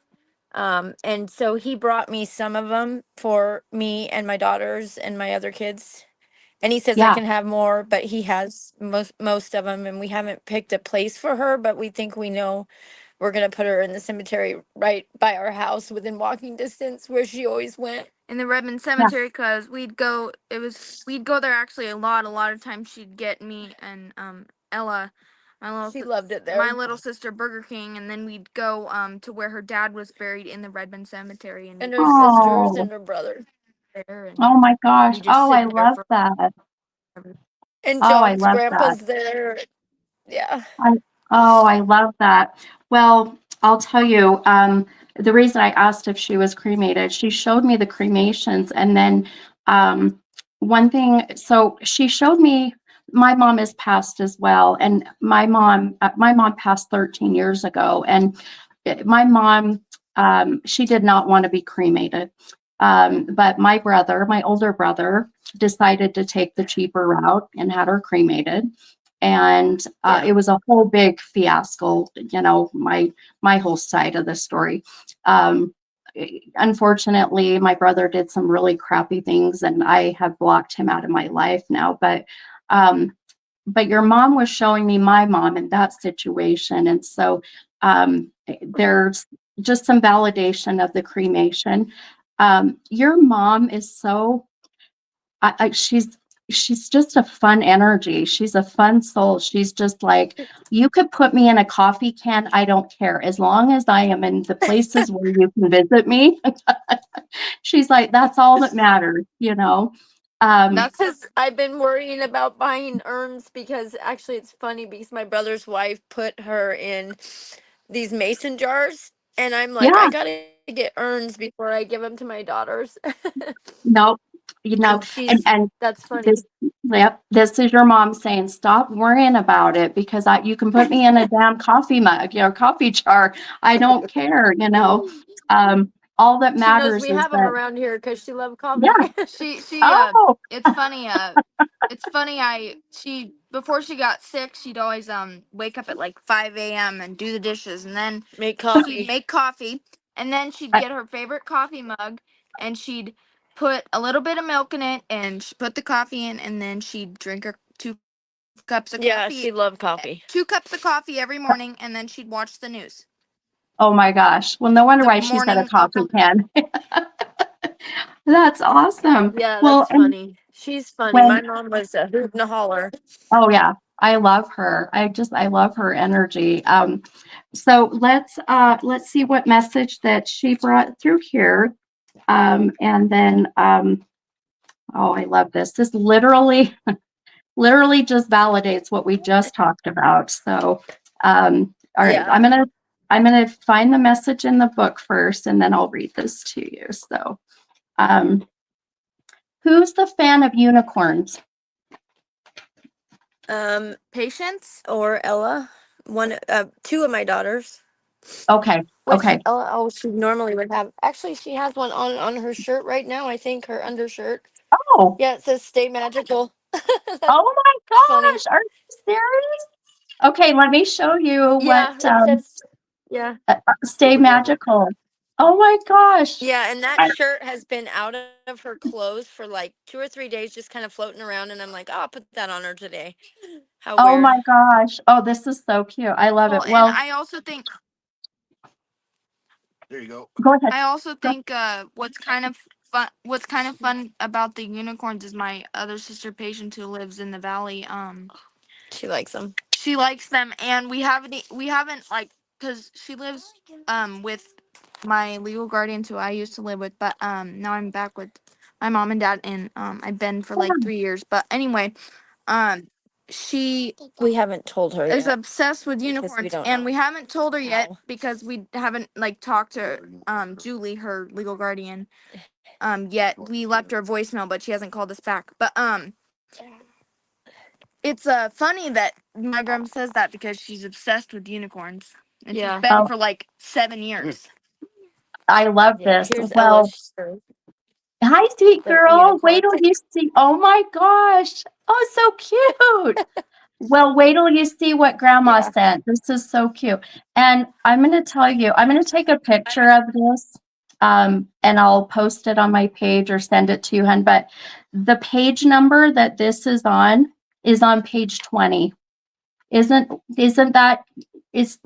And so he brought me some of them for me and my daughters and my other kids. And he says I yeah, can have more, but he has most of them, and we haven't picked a place for her, but we think we know we're gonna put her in the cemetery right by our house within walking distance where she always went. in the Redmond yeah. Cemetery, because we'd go there actually a lot. A lot of times she'd get me and Ella, She loved it my there. little sister, Burger King, and then we'd go to where her dad was buried in the Redmond Cemetery, and And we'd her just sit sisters Oh, and her brother. there, and oh my gosh. we just Oh, sit I there love for. that. And Oh, I John's love that. grandpa's there. Yeah. I, oh, I love that. Well, I'll tell you, the reason I asked if she was cremated, she showed me the cremations. And then one thing, so she showed me, my mom is passed as well. And my mom passed 13 years ago. And my mom, she did not want to be cremated. But my older brother, decided to take the cheaper route and had her cremated. And Yeah. it was a whole big fiasco, my whole side of the story. Um, Unfortunately, my brother did some really crappy things, and I have blocked him out of my life now. But your mom was showing me my mom in that situation, and so there's just some validation of the cremation. Your mom is so she's just a fun energy. She's a fun soul. She's just like, you could put me in a coffee can. I don't care. As long as I am in the places where you can visit me. She's like, that's all that matters. That's Because I've been worrying about buying urns because actually it's funny because my brother's wife put her in these mason jars, and I'm like, I Yeah. gotta get urns before I give them to my daughters. No, you know, And that's funny. this, yep, this is your mom saying, stop worrying about it because you can put me in a damn coffee mug, coffee jar. I don't care, all that She knows matters we is have them that, around here because she loves coffee. yeah. She Oh, it's funny she before she got sick she'd always wake up at like 5 a.m. and do the dishes, and then Make she'd coffee. make coffee, and then she'd I- get her favorite coffee mug and she'd put a little bit of milk in it and she put the coffee in, and then she'd drink her 2 cups of Yeah, coffee, she loved coffee. 2 cups of coffee every morning, and then she'd watch the news. oh my gosh. Well, no wonder The why she's got a morning coffee can. That's awesome. Yeah, Well, that's and funny. She's funny. when, My mom was a hoot and a holler. oh yeah, I love her. I love her energy. So let's see what message that she brought through here. And then, oh, I love this. This literally just validates what we just talked about. So, all right, Yeah. I'm gonna find the message in the book first, and then I'll read this to you. So, who's the fan of unicorns? Patience. Or Ella. Two of my daughters. Okay, Which okay. Ella, oh, she normally would have. Actually, she has one on her shirt right now. I think her undershirt. Oh, Yeah, it says "Stay Magical." That's oh my funny. gosh, are you serious? Okay, let me show you Yeah, what it says. Yeah. Stay Magical. Oh my gosh. Yeah, and that shirt has been out of her clothes for like 2 or 3 days, just kind of floating around. And I'm like, oh, I'll put that on her today. How Oh weird. my gosh. Oh, this is so cute. I love Well, it. and Well, I also think There you go. go ahead. I also Go- think what's kind of fun about the unicorns is my other sister patient who lives in the valley. She likes them. She likes them, and we haven't like, because she lives with my legal guardians who I used to live with, but now I'm back with my mom and dad, and I've been for like 3 years. But anyway, she We haven't told her is yet. obsessed with we unicorns, don't and know we haven't told her yet how. because we haven't like talked to Julie, her legal guardian, yet. We left her a voicemail, but she hasn't called us back. But it's funny that my grandma says that because she's obsessed with unicorns, and she's Yeah. been Oh, for like 7 years. I love Yeah. this. Here's Well, Ella's shirt. hi, sweet The girl. Wait unicorn. till you see. Oh my gosh. Oh, so cute. Well, wait till you see what grandma Yeah. sent. This is so cute. And I'm going to tell you, I'm going to take a picture of this, and I'll post it on my page or send it to you, hun. But the page number that this is on page 20. Isn't that, is,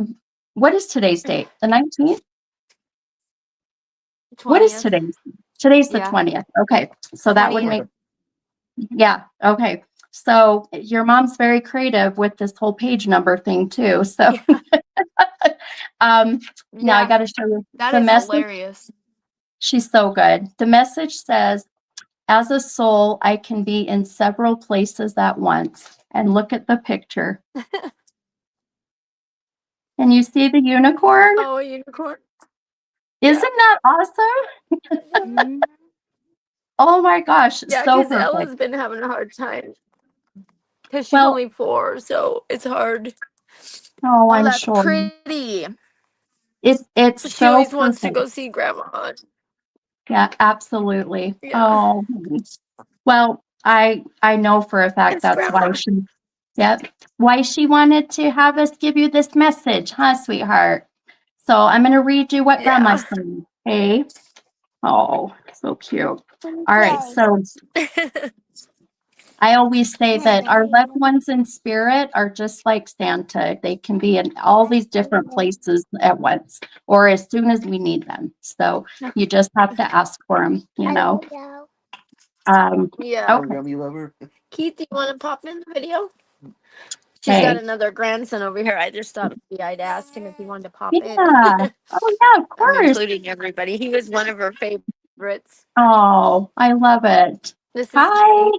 what is today's date? The 19th? What is 20th. today's? Today's the Yeah. 20th. Okay. So that would 20th. make, yeah. Okay. So your mom's very creative with this whole page number thing too. So Yeah. now I Yeah. got to show you That the is message. hilarious. She's so good. The message says, as a soul, I can be in several places at once. And look at the picture. Can you see the unicorn? Oh, a unicorn. Isn't that awesome? Mhm. Oh my gosh, Yeah, so because perfect. Ella's been having a hard time. Because she's Well, only 4, so it's hard. oh, Oh, I'm that's sure. pretty. It's She so always wants to perfect. go see Grandma. Yeah, absolutely. Yeah. Oh, well, I know for a fact It's that's why Grandma. yep, why she wanted to have us give you this message, huh, sweetheart? So I'm going to read you what Grandma Yeah. said. Okay. Oh, so cute. All right. So I always say that our loved ones in spirit are just like Santa. They can be in all these different places at once or as soon as we need them. So you just have to ask for them, Yeah. Okay. Gummy lover. Keith, do you want to pop in the video? She's got Hey. another grandson over here. I just thought maybe I'd ask him if he wanted to pop in. Yeah. Oh, yeah, of I'm course. including everybody. He was one of her favorites. Oh, I love it. This is Hi.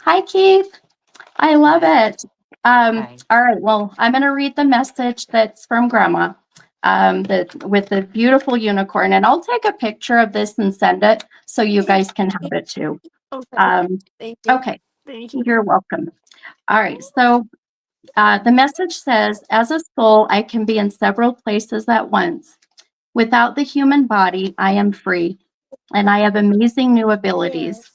Hi, Keith. I love it. Hi. All right. Well, I'm going to read the message that's from Grandma. with the beautiful unicorn. And I'll take a picture of this and send it so you guys can have it too. Okay. Thank you. Okay, Thank you. you're welcome. All right, so the message says, as a soul, I can be in several places at once. Without the human body, I am free, and I have amazing new abilities.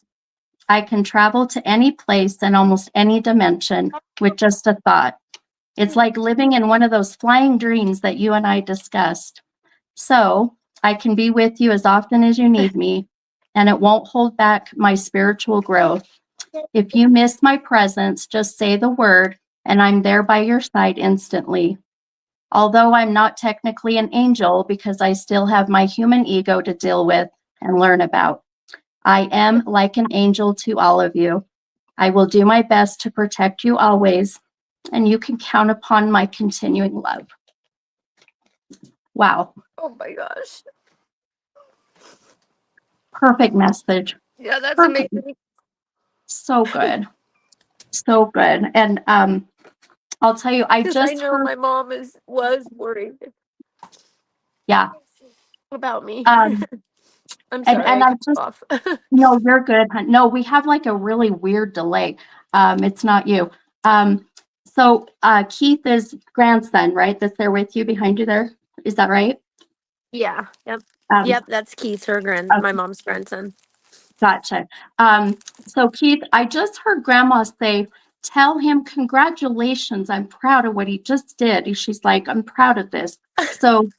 I can travel to any place in almost any dimension with just a thought. It's like living in one of those flying dreams that you and I discussed. So I can be with you as often as you need me, and it won't hold back my spiritual growth. If you miss my presence, just say the word, and I'm there by your side instantly. Although I'm not technically an angel because I still have my human ego to deal with and learn about. I am like an angel to all of you. I will do my best to protect you always, and you can count upon my continuing love. Wow. Oh my gosh. Perfect message. Yeah, that's Perfect. amazing. So good. So good. And I'll tell you, I Because I just know heard, my mom was worried yeah. about me. Um, I'm sorry, and I I'm cut just, off. no, you're good. Hun. No, we have like a really weird delay. It's not you. So Keith is grandson, right? That's there with you behind you there. Is that right? Yeah. Yep. Um, Yep. That's Keith, my mom's grandson. Gotcha. So Keith, I just heard Grandma say, tell him congratulations. I'm proud of what he just did. And she's like, I'm proud of this. So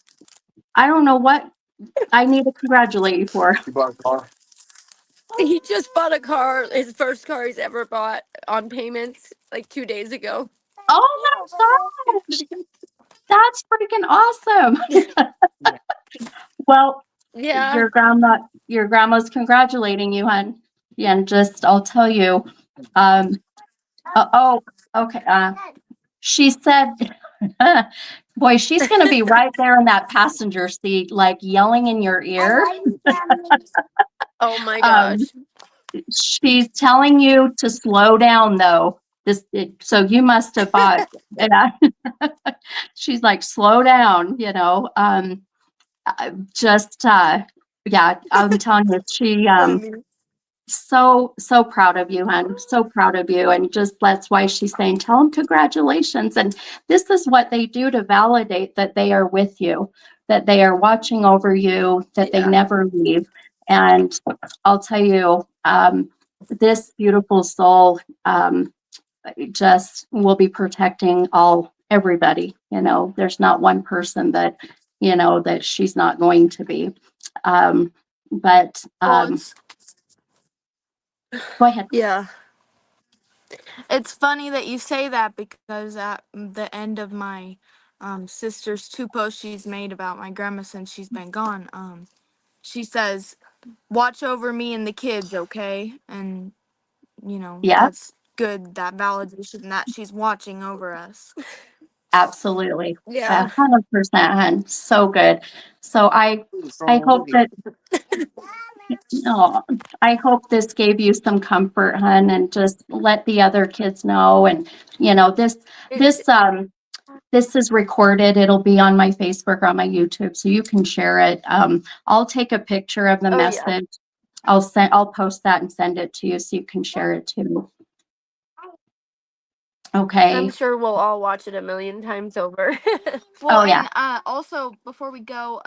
I don't know what I need to congratulate you for. You bought a car? He just bought a car, his first car he's ever bought on payments like 2 days ago. Oh my gosh, that's freaking awesome. Well, Yeah. your grandma's congratulating you, hon. And just, I'll tell you, um, oh, okay. She said, boy, she's going to be right there in that passenger seat, like yelling in your ear. Oh my Um, gosh. she's telling you to slow down, though. So you must have bought. She's like, slow down, just yeah, I'm telling you, she so proud of you, hon. So proud of you. And just that's why she's saying, tell them congratulations. And this is what they do to validate that they are with you, that they are watching over you, that they Yeah. never leave. And I'll tell you, this beautiful soul just will be protecting everybody. There's not one person that, that she's not going to be. But Once. go ahead. Yeah. It's funny that you say that because at the end of my sister's 2 posts she's made about my grandma since she's been gone, she says, watch over me and the kids, okay? And Yeah. that's good, that validation that she's watching over us. Absolutely. Yeah. 100%, hun. So good. So I hope that, no, I hope this gave you some comfort, hun, and just let the other kids know. And, this is recorded. It'll be on my Facebook or on my YouTube, so you can share it. I'll take a picture of the Oh, yeah. message. I'll post that and send it to you so you can share it too. Okay. I'm sure we'll all watch it a million times over. Well, Oh, yeah. and also before we go,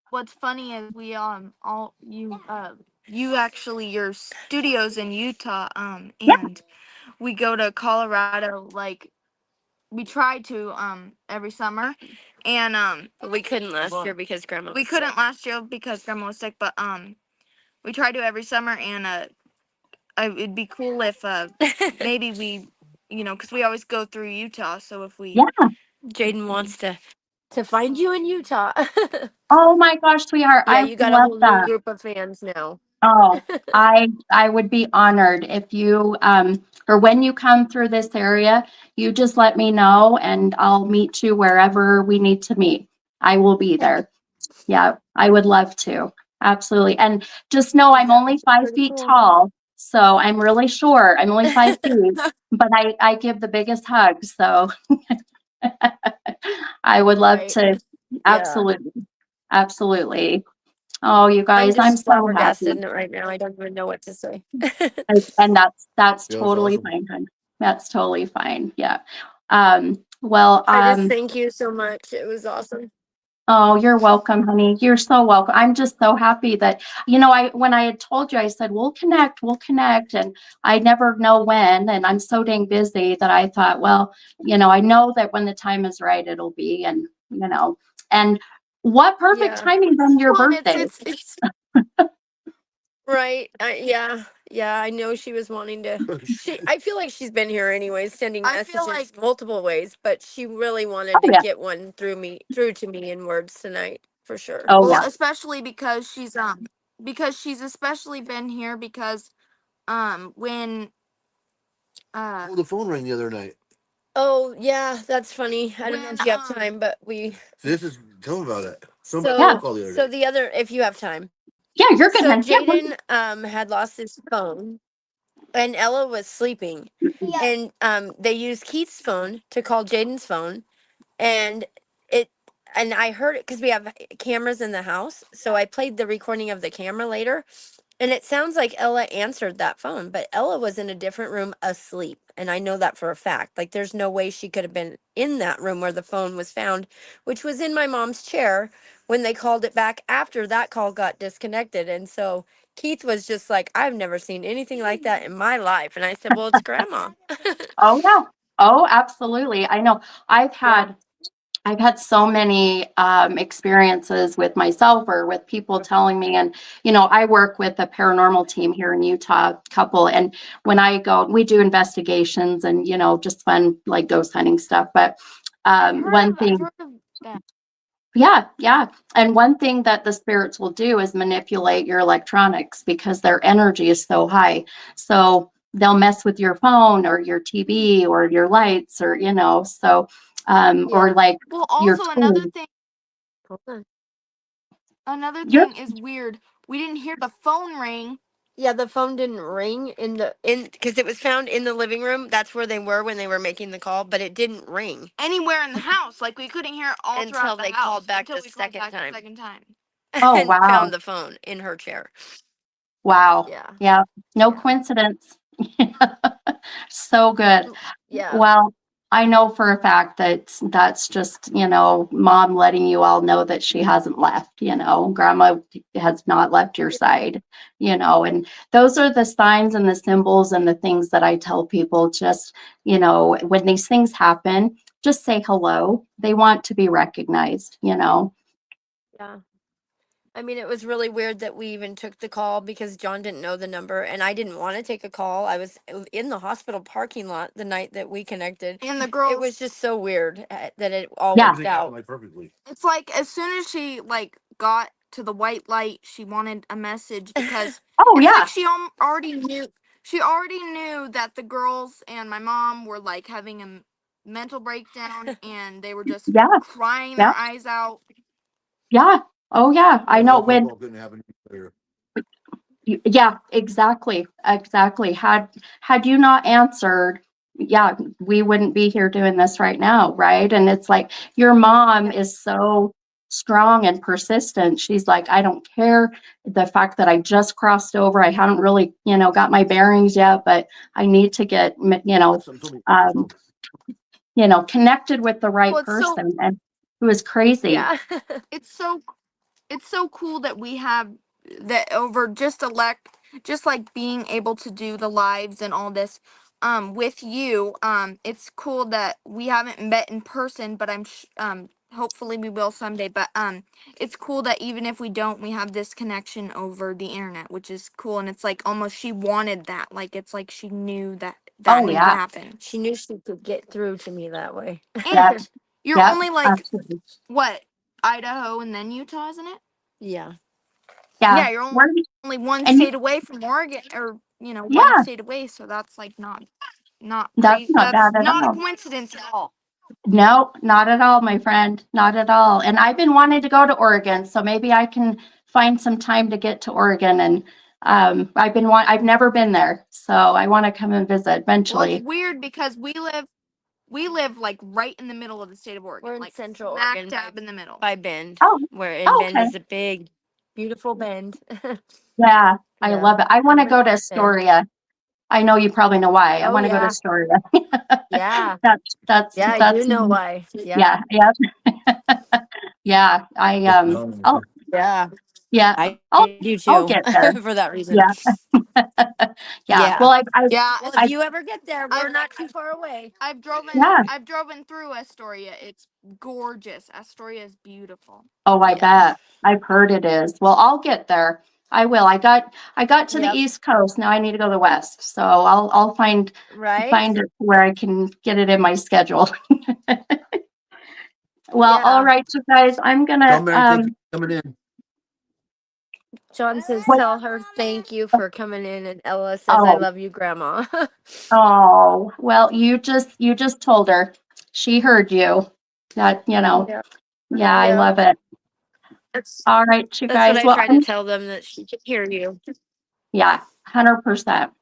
what's funny is we all you actually your studio's in Utah, Yeah. and we go to Colorado, like we try to every summer, and But we couldn't last year because grandma we was couldn't sick. last year because grandma was sick, but we try to every summer, and it'd be cool if maybe we, because we always go through Utah, so if we Yeah. Jaden wants to find you in Utah. Oh my gosh, sweetheart. Yeah, I you got a love whole new that. group of fans now. Oh, I would be honored if you or when you come through this area, you just let me know and I'll meet you wherever we need to meet. I will be there. Yeah, I would love to. Absolutely. And just know I'm Yeah, only that's 5 pretty feet cool. tall, so I'm really short. I'm only 5 feet, but I give the biggest hugs. So I would love Right. to, Absolutely. Absolutely. Oh, you I'm guys, I'm just so happy. flabbergasted right now. I don't even know what to say. And that's Yeah, that's totally awesome. fine, hon. That's totally fine. Yeah. Well, I just thank you so much. It was awesome. oh, you're welcome, honey. You're so welcome. I'm just so happy that, when I had told you, I said, we'll connect. And I never know when. And I'm so dang busy that I thought, well, I know that when the time is right, it'll be. And what perfect Yeah. timing on your Well, and birthday. it's right. Yeah. I know she was wanting to. I feel like she's been here anyways, sending I feel messages like- multiple ways, but she really wanted Oh, to yeah. get one through to me in words tonight for sure. Oh, Well, yeah. especially because she's especially been here because when Oh, the phone rang the other night. Oh yeah, that's funny. I don't know if When, you have time, but we. Tell me about it. So Yeah. Called the other so day. the other, if you have time. Yeah, you're good, So hon. Yeah, Jaden had lost his phone, and Ella was sleeping, and they used Keith's phone to call Jaden's phone, and it and I heard it because we have cameras in the house, so I played the recording of the camera later, and it sounds like Ella answered that phone, but Ella was in a different room asleep, and I know that for a fact. Like there's no way she could have been in that room where the phone was found, which was in my mom's chair when they called it back after that call got disconnected, and so Keith was just like, I've never seen anything like that in my life. And I said, well, it's grandma. Oh, yeah. Oh, absolutely. I know. I've Yeah. had I've had so many experiences with myself or with people telling me, and I work with a paranormal team here in Utah, couple, and when I go, we do investigations and just fun like ghost hunting stuff. But one I've thing, heard of that. yeah, and one thing that the spirits will do is manipulate your electronics because their energy is so high. So they'll mess with your phone or your TV or your lights or so or Yeah. like Well, your also tools. Hold on. another You're thing is weird. We didn't hear the phone ring. Yeah, the phone didn't ring in because it was found in the living room. That's where they were when they were making the call, but it didn't ring Anywhere in the house. Like we couldn't hear it all until throughout the they house called back until the we called second back time the second time. Oh, and wow. found the phone in her chair. Wow. Yeah. Yeah. No Yeah. coincidence. So good. Yeah. Well, I know for a fact that that's just, mom letting you all know that she hasn't left, grandma has not left your side, and those are the signs and the symbols and the things that I tell people just, when these things happen, just say hello. They want to be recognized, Yeah. I mean, it was really weird that we even took the call because John didn't know the number and I didn't want to take a call. I was in the hospital parking lot the night that we connected. And the It girls, was just so weird that it all Yeah. worked out. Like perfectly. it's like as soon as she like got to the white light, she wanted a message because Oh, it's yeah. like she already knew. She already knew that the girls and my mom were like having a mental breakdown and they were just Yeah. crying Yeah. their eyes out. Yeah. Oh, yeah. I know My phone when. call couldn't happen later. Yeah, exactly. Exactly. Had you not answered, yeah, we wouldn't be here doing this right now, right? And it's like your mom is so strong and persistent. She's like, I don't care the fact that I just crossed over. I haven't really, got my bearings yet, but I need to get, Something told me. um, connected with the right Well, it's so person. And it was crazy. Yeah. it's so it's so cool that we have that over just like being able to do the lives and all this with you. It's cool that we haven't met in person, but hopefully we will someday. But it's cool that even if we don't, we have this connection over the internet, which is cool. And it's like almost she wanted that. Like it's like she knew that Oh, needed to yeah. happen. She knew she could get through to me that way. Yeah. And you're Yeah. only like Absolutely. what, Idaho and then Utah, isn't it? Yeah. Yeah. Yeah, you're We're- only one And you, state away from Oregon, or one yeah, state away. So that's like not that's crazy. not That's bad at not a all. coincidence at all. No, not at all, my friend. Not at all. And I've been wanting to go to Oregon, so maybe I can find some time to get to Oregon. And I've never been there, so I want to come and visit Well, it's eventually. weird because we live we live like right in the middle of the state of Oregon. We're in like Central smack Oregon dab in the middle. by Bend, Oh, where in Bend okay. is a big, beautiful Bend. Yeah, I Yeah. love it. I want to go to Bend. Astoria. I know you probably know why. I Oh, want to go to yeah. Astoria. Yeah. That's Yeah, I that's do know why. Yeah. yeah, yeah. Yeah, oh, Yeah. yeah, I I'll do I'll too get there. for that reason. Yeah. Yeah. Yeah. Well, Yeah, Well, I if you ever get there, we're not too far away. I've driven yeah. through Astoria. It's gorgeous. Astoria is beautiful. Oh, I Yeah. bet. I've heard it is. Well, I'll get there. I will. I got to the Yep. East Coast. Now I need to go to the West. So I'll find Right? it where I can get it in my schedule. Well, all Yeah. right, you guys. I'm Tell gonna Mary, thank you for coming in. John says, what tell her thank you for coming in. And Ella says, I oh love you, Grandma. oh well you just told her. She heard you. That Yeah. yeah, I Yeah. love it. That's All right, you that's what guys. I Well, try to tell them, that she can hear you. yeah, 100%.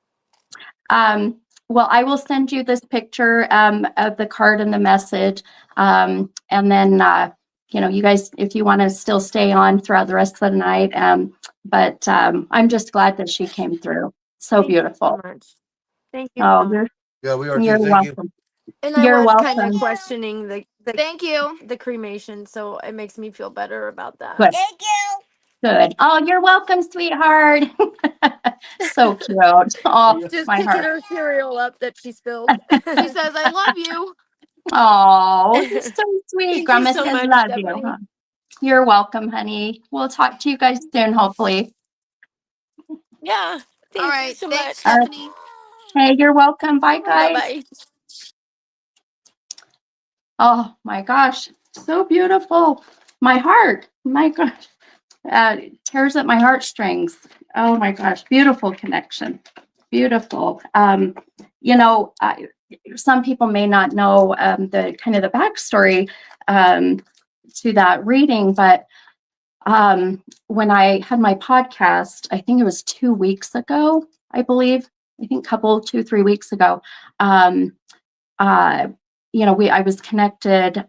Well, I will send you this picture of the card and the message. And then, you guys, if you want to still stay on throughout the rest of the night. But I'm just glad that she came through. So Thank you beautiful. so much. Thank you Oh, so much. Yeah, we are too. you're Thank you. welcome. And I You're was kind of welcome. questioning Thank you. the cremation, so it makes me feel better about that. Good. Thank you. Good. Oh, you're welcome, sweetheart. So cute. Oh, Just my picking heart. her cereal up that she spilled. She says, "I love you." Oh, you're so sweet. Thank you Grandma so says much, love you. Stephanie. Huh? You're welcome, honey. We'll talk to you guys soon, hopefully. Yeah. Thank All you right. so Thanks, much. Stephanie. Hey, you're welcome. Bye, Bye guys. bye. Oh my gosh, so beautiful. My heart, my gosh, tears at my heartstrings. Oh my gosh, beautiful connection. Beautiful. Some people may not know the kind of the backstory to that reading, but when I had my podcast, I think it was 2 weeks ago, I believe. I think 2-3 weeks ago. Uh, I was connected,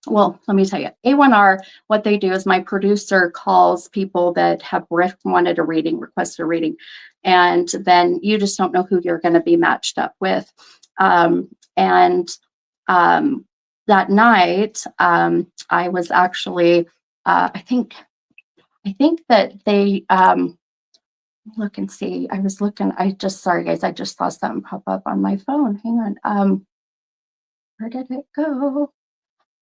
well, let me tell you, A1R, what they do is my producer calls people that have wanted a reading, requested a reading, and then you just don't know who you're going to be matched up with. And that night, I was actually, I think that they, look and see, I was looking, sorry guys, I just saw something pop up on my phone. Hang on. Where did it go?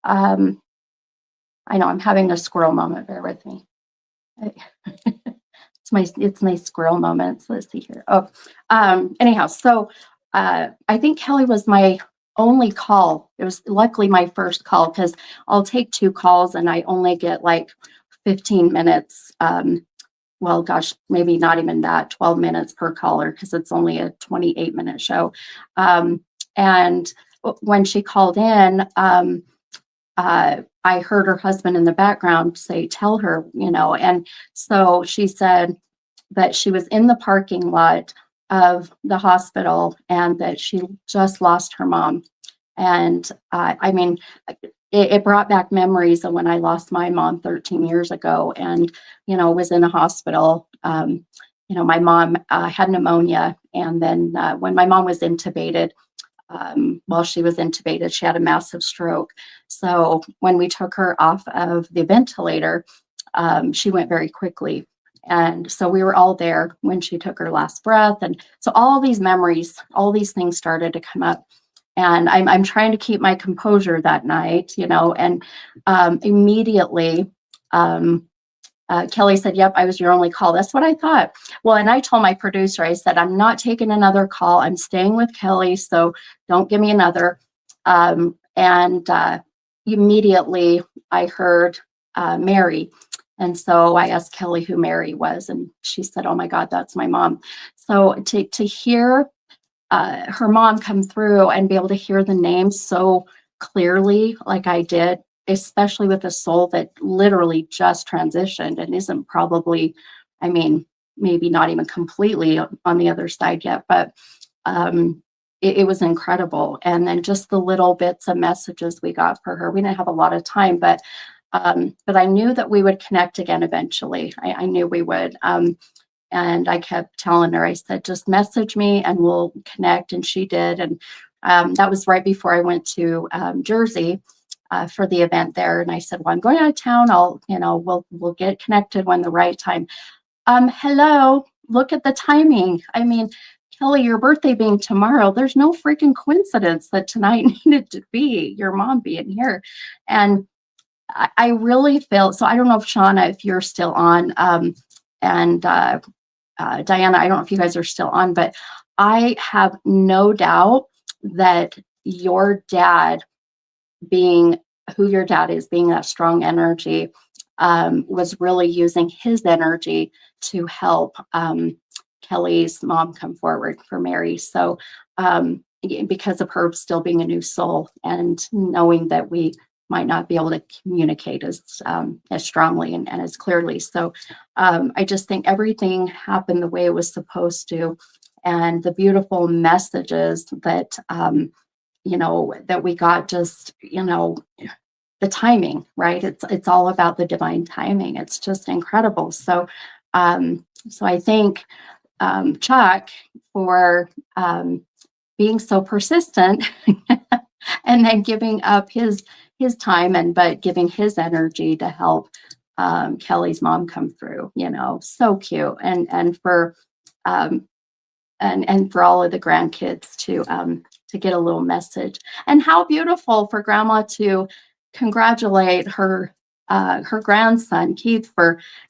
I know I'm having a squirrel moment. Bear with me. It's my squirrel moment. So let's see here. Oh, anyhow, so I think Kelly was my only call. It was luckily my first call because I'll take 2 calls and I only get like 15 minutes. Well, gosh, maybe not even that, 12 minutes per caller because it's only a 28-minute show. And when she called in, I heard her husband in the background say, tell her, and so she said that she was in the parking lot of the hospital and that she just lost her mom. And I mean, it brought back memories of when I lost my mom 13 years ago and, was in a hospital. My mom had pneumonia. And then when my mom was intubated, while she was intubated, she had a massive stroke. So when we took her off of the ventilator, she went very quickly. And so we were all there when she took her last breath. And so all these memories, all these things started to come up. And I'm trying to keep my composure that night, and immediately, Kelly said, yep, I was your only call. That's what I thought. Well, and I told my producer, I said, I'm not taking another call. I'm staying with Kelly. So don't give me another. And immediately I heard Mary. And so I asked Kelly who Mary was. And she said, oh my God, that's my mom. So to hear her mom come through and be able to hear the name so clearly like I did, especially with a soul that literally just transitioned and isn't probably, maybe not even completely on the other side yet, but it was incredible. And then just the little bits of messages we got for her. We didn't have a lot of time, but I knew that we would connect again eventually. I knew we would. And I kept telling her, I said, just message me and we'll connect. And she did. And that was right before I went to Jersey for the event there. And I said, well, I'm going out of town. We'll get connected when the right time. Hello, look at the timing. I mean, Kelly, your birthday being tomorrow, there's no freaking coincidence that tonight needed to be your mom being here. And I really feel, so I don't know if Shauna, if you're still on, and Diana, I don't know if you guys are still on, but I have no doubt that your dad, being who your dad is, being that strong energy, was really using his energy to help Kelly's mom come forward for Mary. So because of her still being a new soul and knowing that we might not be able to communicate as strongly and as clearly. So I just think everything happened the way it was supposed to. And the beautiful messages that, that we got, just, the timing, right? It's all about the divine timing. It's just incredible. So, so I thank Chuck for being so persistent and then giving up his time but giving his energy to help Kelly's mom come through, so cute. And for and for all of the grandkids to get a little message. And how beautiful for grandma to congratulate her grandson Keith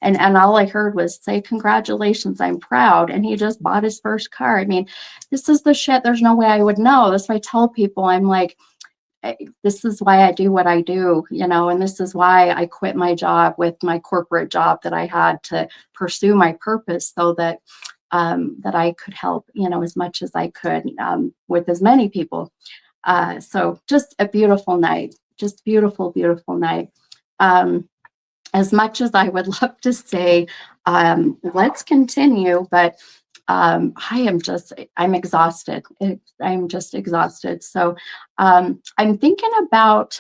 and all I heard was say, congratulations, I'm proud. And he just bought his first car. I mean, this is the shit. There's no way I would know. That's why I tell people, I'm like, this is why I do what I do, and this is why I quit my job with my corporate job that I had to pursue my purpose, so that that I could help, as much as I could with as many people. So just a beautiful night, just beautiful, beautiful night. As much as I would love to say, let's continue, but I'm exhausted. I'm just exhausted. So I'm thinking about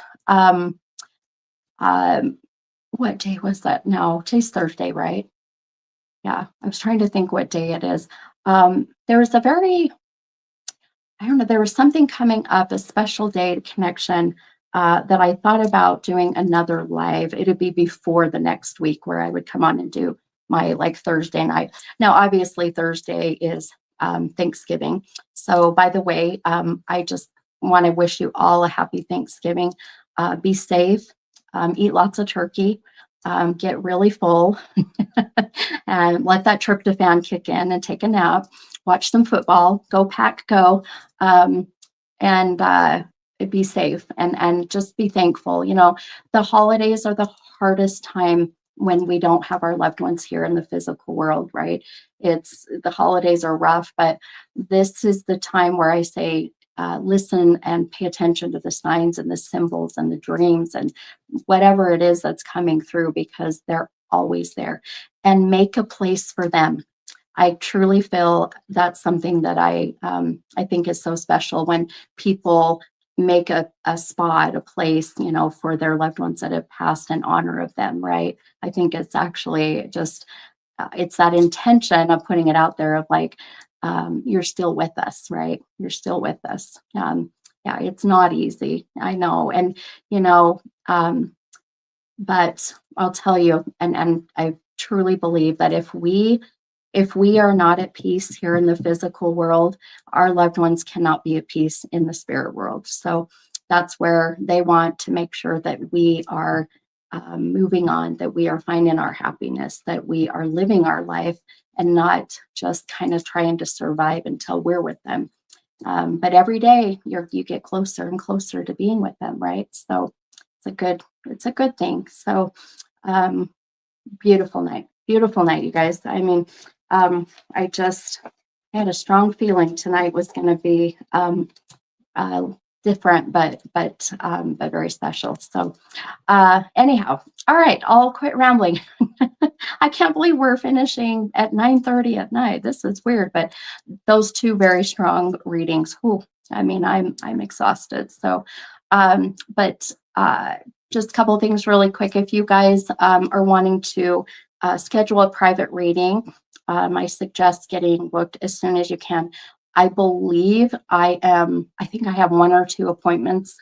what day was that? No, today's Thursday, right? Yeah, I was trying to think what day it is. There was there was something coming up, a special day connection that I thought about doing another live. It'd be before the next week where I would come on and do my Thursday night. Now, obviously Thursday is Thanksgiving. So by the way, I just want to wish you all a happy Thanksgiving. Be safe, eat lots of turkey, get really full and let that tryptophan kick in and take a nap, watch some football, go pack, go, and be safe and just be thankful. The holidays are the hardest time when we don't have our loved ones here in the physical world, right? The holidays are rough, but this is the time where I say, listen and pay attention to the signs and the symbols and the dreams and whatever it is that's coming through, because they're always there, and make a place for them. I truly feel that's something that I think is so special, when people make a spot, a place, for their loved ones that have passed in honor of them, right? I think it's actually just, it's that intention of putting it out there of you're still with us, right? You're still with us. Yeah, it's not easy. I know. And, but I'll tell you, and I truly believe that if we are not at peace here in the physical world, our loved ones cannot be at peace in the spirit world. So that's where they want to make sure that we are moving on, that we are finding our happiness, that we are living our life and not just kind of trying to survive until we're with them. But every day you get closer and closer to being with them, right? So it's a good thing. So beautiful night, you guys. I mean, I had a strong feeling tonight was going to be different, but very special. So anyhow, all right, I'll quit rambling. I can't believe we're finishing at 9:30 at night. This is weird, but those two very strong readings, I mean, I'm exhausted. So, but just a couple of things really quick. If you guys are wanting to schedule a private reading, I suggest getting booked as soon as you can. I believe I think I have 1 or 2 appointments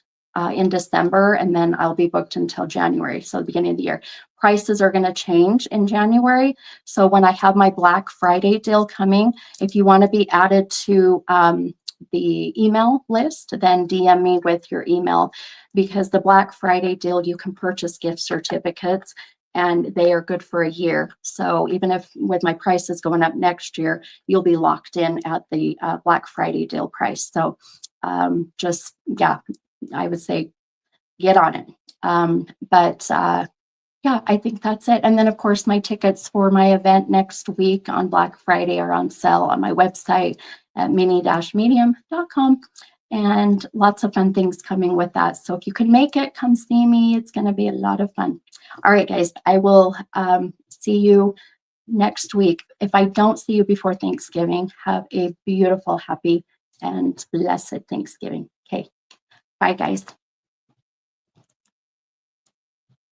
in December, and then I'll be booked until January, so the beginning of the year. Prices are going to change in January. So when I have my Black Friday deal coming, if you want to be added to the email list, then DM me with your email, because the Black Friday deal, you can purchase gift certificates and they are good for a year. So even if with my prices going up next year, you'll be locked in at the Black Friday deal price. So yeah, I would say get on it. Yeah, I think that's it. And then, of course, my tickets for my event next week on Black Friday are on sale on my website at mini-medium.com. And lots of fun things coming with that. So if you can make it, come see me. It's going to be a lot of fun. All right, guys, I will see you next week. If I don't see you before Thanksgiving, have a beautiful, happy, and blessed Thanksgiving. Okay. Bye, guys.